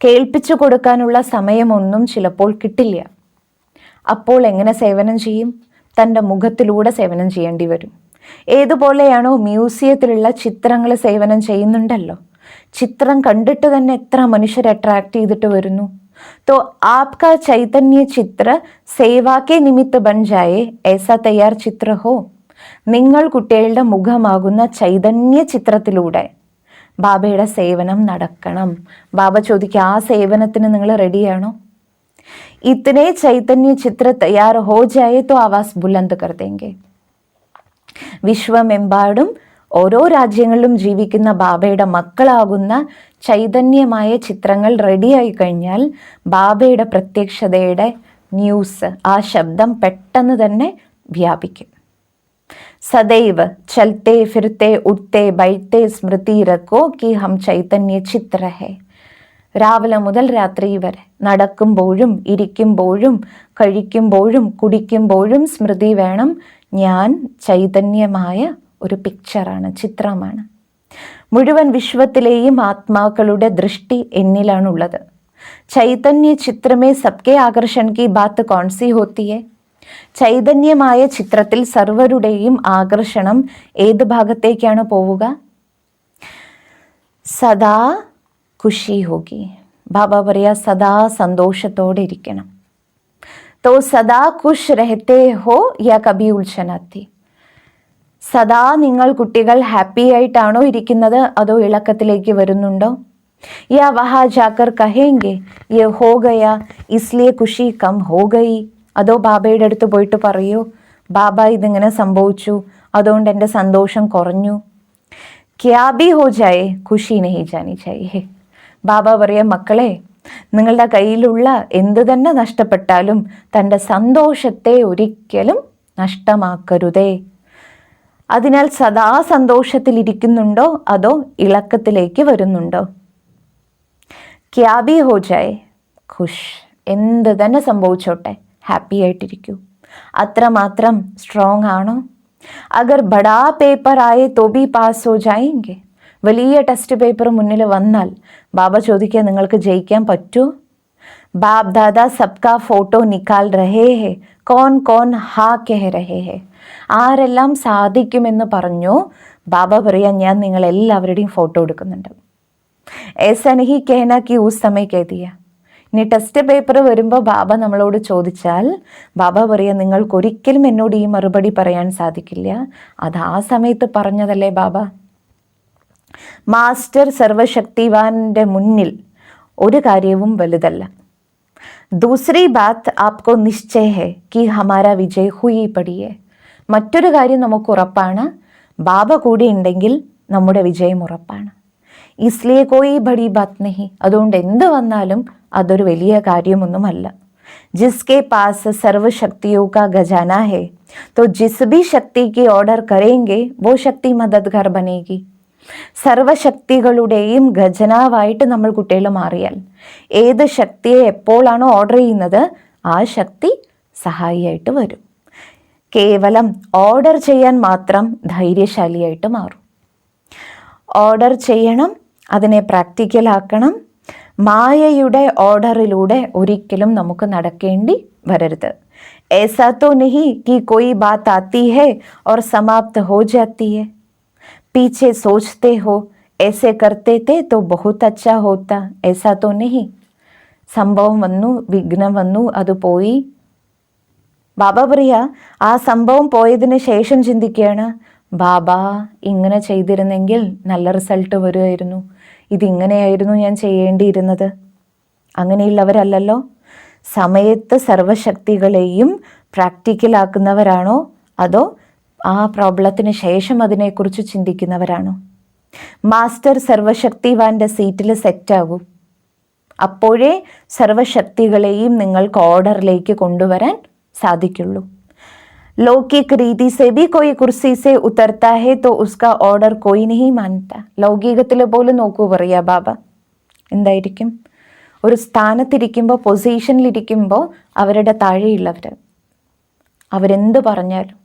കേൾപ്പിച്ചു കൊടുക്കാനുള്ള സമയമൊന്നും ചിലപ്പോൾ കിട്ടില്ല. അപ്പോൾ എങ്ങനെ സേവനം ചെയ്യും? തൻ്റെ മുഖത്തിലൂടെ സേവനം ചെയ്യേണ്ടി വരും. ഏതുപോലെയാണോ മ്യൂസിയത്തിലുള്ള ചിത്രങ്ങൾ സേവനം ചെയ്യുന്നുണ്ടല്ലോ, ചിത്രം കണ്ടിട്ട് തന്നെ എത്ര മനുഷ്യരെ അട്രാക്ട് ചെയ്തിട്ട് വരുന്നു. तो आपका चैतन्य चित्र सेवा के निमित्त बन जाए ऐसा तैयार चित्र हो. നിങ്ങൾ കുട്ടികളുടെ മുഖമാകുന്ന ചൈതന്യ ചിത്രത്തിലൂടെ ബാബയുടെ സേവനം നടക്കണം. ബാബ ചോദിക്കുക, ആ സേവനത്തിന് നിങ്ങൾ റെഡിയാണോ? ഇത്തനെ ചൈതന്യ ചിത്ര തയ്യാർ ഹോ ജായേ തോ ആവാസ് ബുലന്ദ് കർ ദേംഗെ. വിശ്വമെമ്പാടും ഓരോ രാജ്യങ്ങളിലും ജീവിക്കുന്ന ബാബയുടെ മക്കളാകുന്ന ചൈതന്യമായ ചിത്രങ്ങൾ റെഡിയായി കഴിഞ്ഞാൽ ബാബയുടെ പ്രത്യക്ഷതയുടെ ന്യൂസ്, ആ ശബ്ദം പെട്ടെന്ന് തന്നെ വ്യാപിക്കും. സദൈവ് ചലത്തെ ഫിർത്തെ ഉഠ്ത്തെ ബൈഠത്തെ സ്മൃതി രഖോ കി ഹം ചൈതന്യ ചിത്ര ഹേ. രാവിലെ മുതൽ രാത്രി വരെ നടക്കുമ്പോഴും ഇരിക്കുമ്പോഴും കഴിക്കുമ്പോഴും കുടിക്കുമ്പോഴും സ്മൃതി വേണം, ഞാൻ ചൈതന്യമായ ഒരു പിക്ചറാണ്, ചിത്രമാണ്. മുഴുവൻ വിശ്വത്തിലെയും ആത്മാക്കളുടെ ദൃഷ്ടി എന്നിലാണുള്ളത്. ചൈതന്യ ചിത്രമേ സബ്കെ ആകർഷൺ കി ബാത്ത് കോൺസി ഹോത്തിയെ. ചൈതന്യമായ ചിത്രത്തിൽ സർവരുടെയും ആകർഷണം ഏത് ഭാഗത്തേക്കാണ് പോവുക? സദാ ഖുഷി ഹോഗി. ബാബ പറയാ, സദാ സന്തോഷത്തോടെ ഇരിക്കണം. तो सदा खुश रहते हो या कभी उलझन आती. സദാ നിങ്ങൾ കുട്ടികൾ ഹാപ്പി ആയിട്ടാണോ ഇരിക്കുന്നത്, അതോ ഇളക്കത്തിലേക്ക് വരുന്നുണ്ടോ? യാ വഹാ ജാക്കർ കഹേങ്കെ യെ ഹോ ഗയാ ഇസ്ലിയെ ഖുഷി കം ഹോ ഗയി. അതോ ബാബയുടെ അടുത്ത് പോയിട്ട് പറയൂ, ബാബ ഇതിങ്ങനെ സംഭവിച്ചു, അതുകൊണ്ട് എൻ്റെ സന്തോഷം കുറഞ്ഞു. ക്യാ ബി ഹോ ജായേ ഖുഷി നഹി ജാനി ചാഹിയേ. ബാബ പറയാ, മക്കളെ, നിങ്ങളുടെ കയ്യിലുള്ള എന്ത് തന്നെ നഷ്ടപ്പെട്ടാലും തൻ്റെ സന്തോഷത്തെ ഒരിക്കലും നഷ്ടമാക്കരുതേ. അതിനാൽ സദാ സന്തോഷത്തിലിരിക്കുന്നുണ്ടോ അതോ ഇളക്കത്തിലേക്ക് വരുന്നുണ്ടോ? ക്യാ ബി ഹോ ജായേ ഖുഷ്. എന്ത് തന്നെ സംഭവിച്ചോട്ടെ, ഹാപ്പി ആയിട്ടിരിക്കൂ. അത്രമാത്രം സ്ട്രോങ് ആണോ? അഗർ ബഡാ പേപ്പർ ആയേ തോ ബി പാസ് ഹോ ജായെങ്കെ. വലിയ ടെസ്റ്റ് പേപ്പർ മുന്നിൽ വന്നാൽ ബാബ ചോദിക്കുക, നിങ്ങൾക്ക് ജയിക്കാൻ പറ്റൂ? ബാബ് ദാദാ സബ്കാ ഫോട്ടോ നിക്കാൽ രഹേ ഹേ, കോൻ കോൻ ഹാ കെഹ് രഹേ ഹേ. ആരെല്ലാം സാധിക്കുമെന്ന് പറഞ്ഞോ, ബാബ പറയാൻ, ഞാൻ നിങ്ങളെല്ലാവരുടെയും ഫോട്ടോ എടുക്കുന്നുണ്ട്. ऐसा नहीं कहना कि उस समय कह दिया. ഇനി ടെസ്റ്റ് പേപ്പർ വരുമ്പോൾ ബാബ നമ്മളോട് ചോദിച്ചാൽ ബാബ പറയാ, നിങ്ങൾക്കൊരിക്കലും എന്നോട് ഈ മറുപടി പറയാൻ സാധിക്കില്ല, അത് ആ സമയത്ത് പറഞ്ഞതല്ലേ ബാബ. മാസ്റ്റർ സർവശക്തിവാന്റെ മുന്നിൽ ഒരു കാര്യവും വലുതല്ല. ദൂസരി ബാത്ത് ആപ്കോ നിശ്ചയ ഹെ കി ഹമാരാ വിജയ് ഹുയി പടിയേ. മറ്റൊരു കാര്യം നമുക്ക് ഉറപ്പാണ്, ബാബ കൂടി ഉണ്ടെങ്കിൽ നമ്മുടെ വിജയം ഉറപ്പാണ്. ഇസ്ലിയെ കോയി ബഡി ബാത്ത് നഹി. അതുകൊണ്ട് എന്ത് വന്നാലും അതൊരു വലിയ കാര്യമൊന്നുമല്ല. ജിസ്കെ പാസ് സർവശക്തിയോ കാ ഖജാന ഹെ तो जिस भी शक्ति की ऑर्डर करेंगे वो शक्ति मददगार बनेगी. സർവശക്തികളുടെയും ഖജനാവായിട്ട് നമ്മൾ കുട്ടികൾ മാറിയാൽ ഏത് ശക്തിയെ എപ്പോഴാണോ ഓർഡർ ചെയ്യുന്നത് ആ ശക്തി സഹായിയായിട്ട് വരും. കേവലം ഓർഡർ ചെയ്യാൻ മാത്രം ധൈര്യശാലിയായിട്ട് മാറും. ഓർഡർ ചെയ്യണം, അതിനെ പ്രാക്ടിക്കലാക്കണം. മായയുടെ ഓർഡറിലൂടെ ഒരിക്കലും നമുക്ക് നടക്കേണ്ടി വരരുത്. ऐसा तो नहीं कि कोई बात आती है और समाप्त हो जाती है. पीछे सोचते हो ऐसे करते थे तो बहुत अच्छा होता. ऐसा तो नहीं. സംഭവം വന്നു, വിഘ്നം വന്നു, അത് പോയി. ബാബ പറയാ, ആ സംഭവം പോയതിന് ശേഷം ചിന്തിക്കുകയാണ്, ബാബ ഇങ്ങനെ ചെയ്തിരുന്നെങ്കിൽ നല്ല റിസൾട്ട് വരുമായിരുന്നു, ഇതിങ്ങനെയായിരുന്നു ഞാൻ ചെയ്യേണ്ടിയിരുന്നത്. അങ്ങനെയുള്ളവരല്ലല്ലോ. സമയത്ത് സർവശക്തികളെയും പ്രാക്ടിക്കലാക്കുന്നവരാണോ അതോ ആ പ്രോബ്ലത്തിന് ശേഷം അതിനെക്കുറിച്ച് ചിന്തിക്കുന്നവരാണോ? മാസ്റ്റർ സർവശക്തിവാന്റെ സീറ്റിൽ സെറ്റാകും. അപ്പോഴേ സർവശക്തികളെയും നിങ്ങൾക്ക് ഓർഡറിലേക്ക് കൊണ്ടുവരാൻ സാധിക്കുള്ളൂ. ലൗകിക് രീതി സെ ഭി കോയി കുർസി സെ ഉതർത്താ ഹെ തോ ഉസ്കാ ഓർഡർ കോയി നഹി മാനത്താ. ലൗകികത്തിൽ പോലും നോക്കൂ പറയാ ബാബ. എന്തായിരിക്കും? ഒരു സ്ഥാനത്തിരിക്കുമ്പോൾ, പൊസിഷനിലിരിക്കുമ്പോൾ അവരുടെ താഴെയുള്ളവർ അവരെന്ത് പറഞ്ഞാലും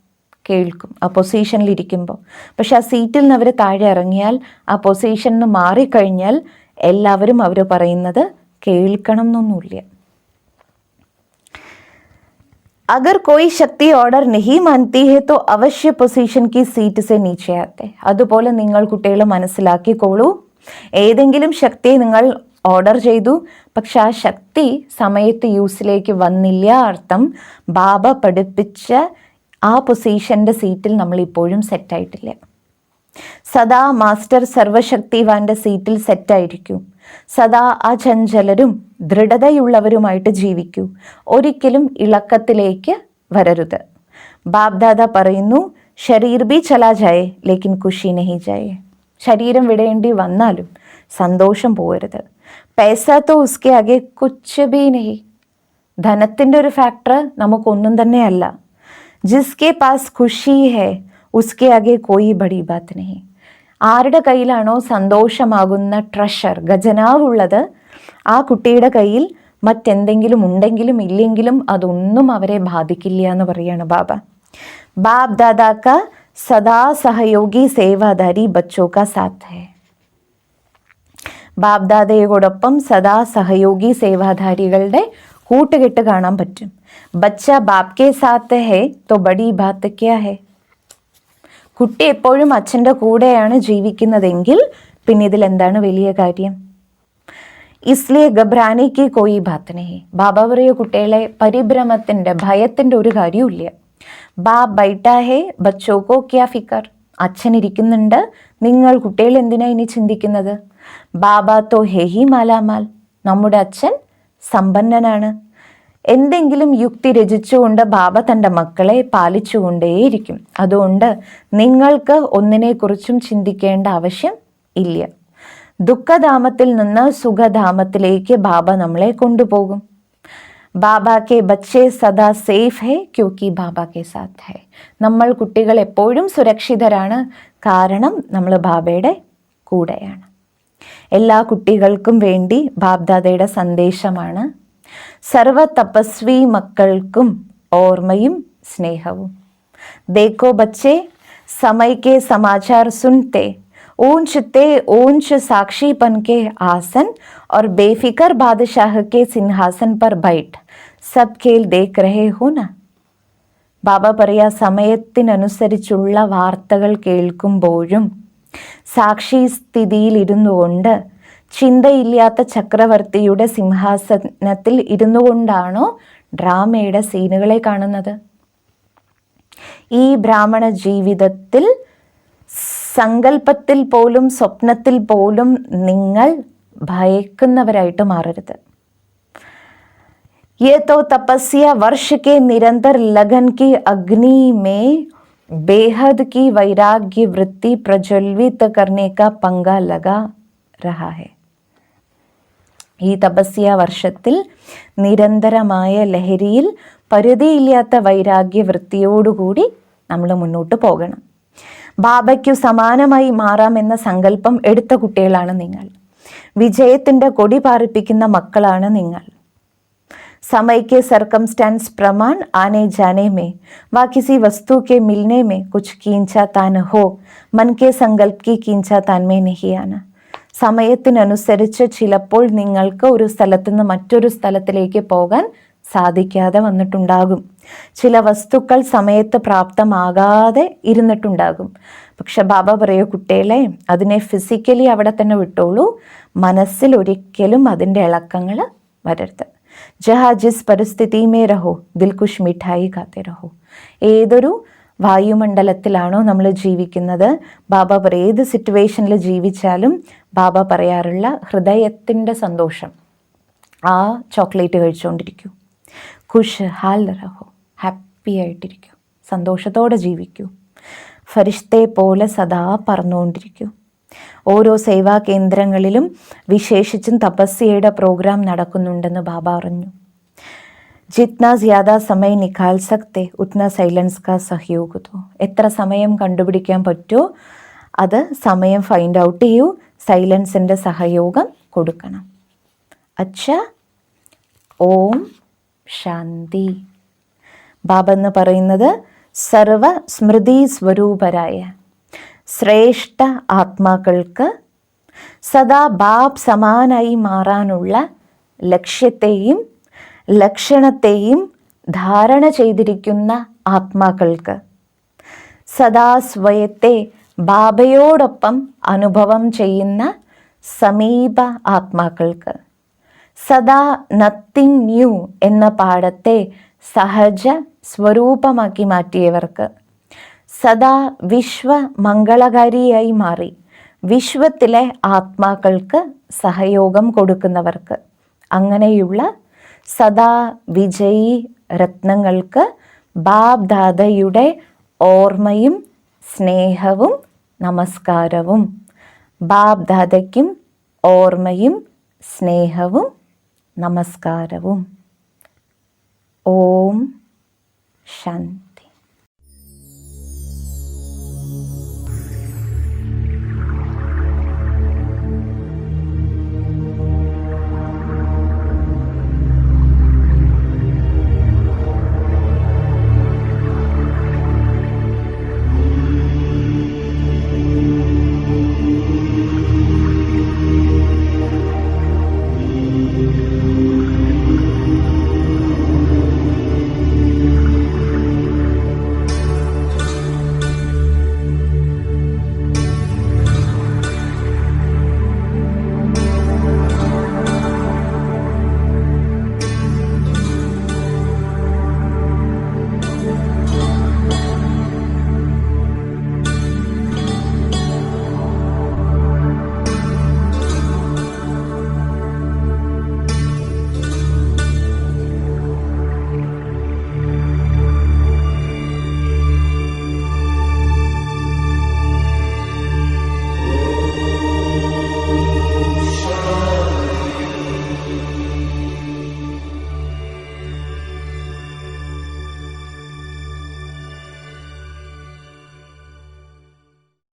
കേൾക്കും ആ പൊസിഷനിലിരിക്കുമ്പോൾ. പക്ഷെ ആ സീറ്റിൽ നിന്ന് അവർ താഴെ ഇറങ്ങിയാൽ, ആ പൊസിഷനിൽ നിന്ന് മാറിക്കഴിഞ്ഞാൽ എല്ലാവരും അവർ പറയുന്നത് കേൾക്കണം എന്നൊന്നുമില്ല. अगर कोई शक्ति ऑर्डर नहीं मानती है तो अवश्य പൊസിഷൻ की സീറ്റ് से नीचे आते. അതുപോലെ നിങ്ങൾ കുട്ടികൾ മനസ്സിലാക്കിക്കോളൂ, ഏതെങ്കിലും ശക്തിയെ നിങ്ങൾ ഓർഡർ ചെയ്തു, പക്ഷെ ആ ശക്തി സമയത്ത് യൂസിലേക്ക് വന്നില്ല, അർത്ഥം ബാബ പഠിപ്പിച്ച ആ പൊസിഷൻ്റെ സീറ്റിൽ നമ്മൾ ഇപ്പോഴും സെറ്റായിട്ടില്ല. സദാ മാസ്റ്റർ സർവശക്തിവാന്റെ സീറ്റിൽ സെറ്റായിരിക്കൂ. സദാ അചഞ്ചലരും ദൃഢതയുള്ളവരുമായിട്ട് ജീവിക്കൂ. ഒരിക്കലും ഇളക്കത്തിലേക്ക് വരരുത്. ബാബ്ദാദ പറയുന്നു, ശരീർ ബി ചലാ ജായേ ലേക്കിൻ ഖുഷി നഹി ജായേ. ശരീരം വിടേണ്ടി വന്നാലും സന്തോഷം പോകരുത്. പൈസ തോ ഉസ്കെ ആകെ കുച്ച് ബി നഹി. ധനത്തിൻ്റെ ഒരു ഫാക്ടർ നമുക്കൊന്നും തന്നെയല്ല. ജിസ്കെ പാസ് ഖുഷി ഹേ ഉസ്കെ ആകെ കോയി ബഡി ബാത്ത് നഹി. ആരുടെ കയ്യിലാണോ സന്തോഷമാകുന്ന ട്രഷർ, ഖജനാവുള്ളത്, ആ കുട്ടിയുടെ കയ്യിൽ മറ്റെന്തെങ്കിലും ഉണ്ടെങ്കിലും ഇല്ലെങ്കിലും അതൊന്നും അവരെ ബാധിക്കില്ല എന്ന് പറയാണ് ബാബ. ബാബ് ദാദാ കാ സദാ സഹയോഗി സേവാദാരി ബച്ചോ കാ സാത്ത് ഹൈ. ബാബ്ദാദയോടൊപ്പം സദാ സഹയോഗി സേവാധാരികളുടെ കൂട്ടുകെട്ട് കാണാൻ പറ്റും. ബച്ച ബാപ് കെ സാത്ത് ഹേ തോ ബഡി ബാത്ത് ക്യാ ഹേ. കുട്ടി എപ്പോഴും അച്ഛൻ്റെ കൂടെയാണ് ജീവിക്കുന്നതെങ്കിൽ പിന്നെ ഇതിൽ എന്താണ് വലിയ കാര്യം? ഇസ്ലിയെ ഗബ്രാനേക്ക് കോയി ബാത്ത് നഹി. ബാബ പറയോ, കുട്ടികളെ പരിഭ്രമത്തിൻ്റെ ഭയത്തിൻ്റെ ഒരു കാര്യമില്ല. ബാബ് ബൈട്ടാ ഹേ ബച്ചോക്കോ ക്യാ ഫിക്കർ. അച്ഛൻ ഇരിക്കുന്നുണ്ട്, നിങ്ങൾ കുട്ടികൾ എന്തിനാ ഇനി ചിന്തിക്കുന്നത്? ബാബ തോ ഹേ ഹി മാലാമാൽ. നമ്മുടെ അച്ഛൻ സമ്പന്നനാണ്. എന്തെങ്കിലും യുക്തി രചിച്ചുകൊണ്ട് ബാബ തൻ്റെ മക്കളെ പാലിച്ചുകൊണ്ടേയിരിക്കും. അതുകൊണ്ട് നിങ്ങൾക്ക് ഒന്നിനെക്കുറിച്ചും ചിന്തിക്കേണ്ട ആവശ്യം ഇല്ല. ദുഃഖധാമത്തിൽ നിന്ന് സുഖധാമത്തിലേക്ക് ബാബ നമ്മളെ കൊണ്ടുപോകും. ബാബ കെ ബച്ചെ സദാ സേഫ് ഹേ ക്യോക്കി ബാബ കെ സാത്ത് ഹേ. നമ്മൾ കുട്ടികൾ എപ്പോഴും സുരക്ഷിതരാണ്, കാരണം നമ്മൾ ബാബയുടെ കൂടെയാണ്. എല്ലാ കുട്ടികൾക്കും വേണ്ടി ബാബ്ദാദയുടെ സന്ദേശമാണ് സർവ തപസ്വി മക്കൾക്കും ഓർമ്മയും സ്നേഹവും. ദേഖോ ബച്ചെ സമയ കെ സമാചാർ സുൻത്തെ ऊंचते ऊंच साक्षीपन के आसन और बेफिक्र बादशाह के सिंहासन पर बैठ सब खेल देख रहे हो ना. ബാബ പറയാ, സമയത്തിനനുസരിച്ചുള്ള വാർത്തകൾ കേൾക്കുമ്പോഴും സാക്ഷി സ്ഥിതിയിൽ ഇരുന്നു കൊണ്ട് ചിന്തയില്ലാത്ത ചക്രവർത്തിയുടെ സിംഹാസനത്തിൽ ഇരുന്നു കൊണ്ടാണോ ഡ്രാമയുടെ സീനുകളെ കാണുന്നത്? ഈ ബ്രാഹ്മണ ജീവിതത്തിൽ സങ്കല്പത്തിൽ പോലും സ്വപ്നത്തിൽ പോലും നിങ്ങൾ ഭയക്കുന്നവരായിട്ട് മാറരുത്. ये तो तपस्या वर्ष के निरंतर लगन की अग्नि में बेहद की वैराग्य वृत्ति प्रज्वलित करने का पंगा लगा रहा है. ഈ തപസ്യ വർഷത്തിൽ നിരന്തരമായ ലഹരിയിൽ പരിധിയില്ലാത്ത വൈരാഗ്യ വൃത്തിയോടുകൂടി നമ്മൾ മുന്നോട്ട് പോകണം. ബാബയ്ക്കു സമാനമായി മാറാമെന്ന സങ്കല്പം എടുത്ത കുട്ടികളാണ് നിങ്ങൾ. വിജയത്തിൻ്റെ കൊടി പാറിപ്പിക്കുന്ന മക്കളാണ് നിങ്ങൾ. समय के सर्कमस्टेंस प्रमाण आने जाने में व किसी वस्तु के मिलने में कुछ कींचा तान हो मन के संकल्प की कींचा तान में नहीं आना. സമയത്തിനനുസരിച്ച് ചിലപ്പോൾ നിങ്ങൾക്ക് ഒരു സ്ഥലത്തു നിന്ന് മറ്റൊരു സ്ഥലത്തിലേക്ക് പോകാൻ സാധിക്കാതെ വന്നിട്ടുണ്ടാകും. ചില വസ്തുക്കൾ സമയത്ത് പ്രാപ്തമാകാതെ ഇരുന്നിട്ടുണ്ടാകും. പക്ഷെ ബാബ പറയോ, കുട്ടികളെ അതിനെ ഫിസിക്കലി അവിടെ തന്നെ വിട്ടോളൂ, മനസ്സിൽ ഒരിക്കലും അതിൻ്റെ ഇളക്കങ്ങൾ വരരുത്. ജഹാ ജിസ് പരിസ്ഥിതി മേ രഹോ ദിൽകുഷ് മിഠായി കാത്തെ രഹോ. ഏതൊരു വായുമണ്ഡലത്തിലാണോ നമ്മൾ ജീവിക്കുന്നത്, ബാബ പറയും ഏത് സിറ്റുവേഷനിൽ ജീവിച്ചാലും ബാബ പറയാറുള്ള ഹൃദയത്തിൻ്റെ സന്തോഷം, ആ ചോക്ലേറ്റ് കഴിച്ചുകൊണ്ടിരിക്കൂ. ഖുഷ് ഹാൽ രഹോ, ഹാപ്പി ആയിട്ടിരിക്കൂ, സന്തോഷത്തോടെ ജീവിക്കൂ. ഫരിഷ്തെ പോലെ സദാ പറന്നുകൊണ്ടിരിക്കൂ. ഓരോ സേവാ കേന്ദ്രങ്ങളിലും വിശേഷിച്ചും തപസ്യയുടെ പ്രോഗ്രാം നടക്കുന്നുണ്ടെന്ന് ബാബ അറിഞ്ഞു. ജിത്ന ജ്യാദ സമയ നിക്കാൽ സക്തെ ഉത്ന സൈലൻസ് കാ സഹयोग ദോ. എത്ര സമയം കണ്ടുപിടിക്കാൻ പറ്റുമോ അത് സമയം ഫൈൻഡ് ഔട്ട് ചെയ്യൂ, സൈലൻസിൻ്റെ സഹയോഗം കൊടുക്കണം. അച്ഛ, ഓം ശാന്തി. ബാബ എന്ന് പറയുന്നത് സർവ സ്മൃതി സ്വരൂപരായ ശ്രേഷ്ഠ ആത്മാക്കൾക്ക് സദാ ബാബ് സമാനായി മാറാനുള്ള ലക്ഷ്യത്തെയും ലക്ഷണത്തെയും ധാരണ ചെയ്തിരിക്കുന്ന ആത്മാക്കൾക്ക്, സദാ സ്വയത്തെ ബാബയോടൊപ്പം അനുഭവം ചെയ്യുന്ന സമീപ ആത്മാക്കൾക്ക്, സദാ നത്തിങ് ന്യൂ എന്ന പാഠത്തെ സഹജ സ്വരൂപമാക്കി മാറ്റിയവർക്ക്, സദാ വിശ്വമംഗളകാരിയായി മാറി വിശ്വത്തിലെ ആത്മാക്കൾക്ക് സഹയോഗം കൊടുക്കുന്നവർക്ക്, അങ്ങനെയുള്ള സദാ വിജയി രത്നങ്ങൾക്ക് ബാബ് ദാദയുടെ ഓർമ്മയും സ്നേഹവും നമസ്കാരവും. ബാബ് ദാദയ്ക്കും ഓർമ്മയും സ്നേഹവും നമസ്കാരവും. ഓം ശാന്തി.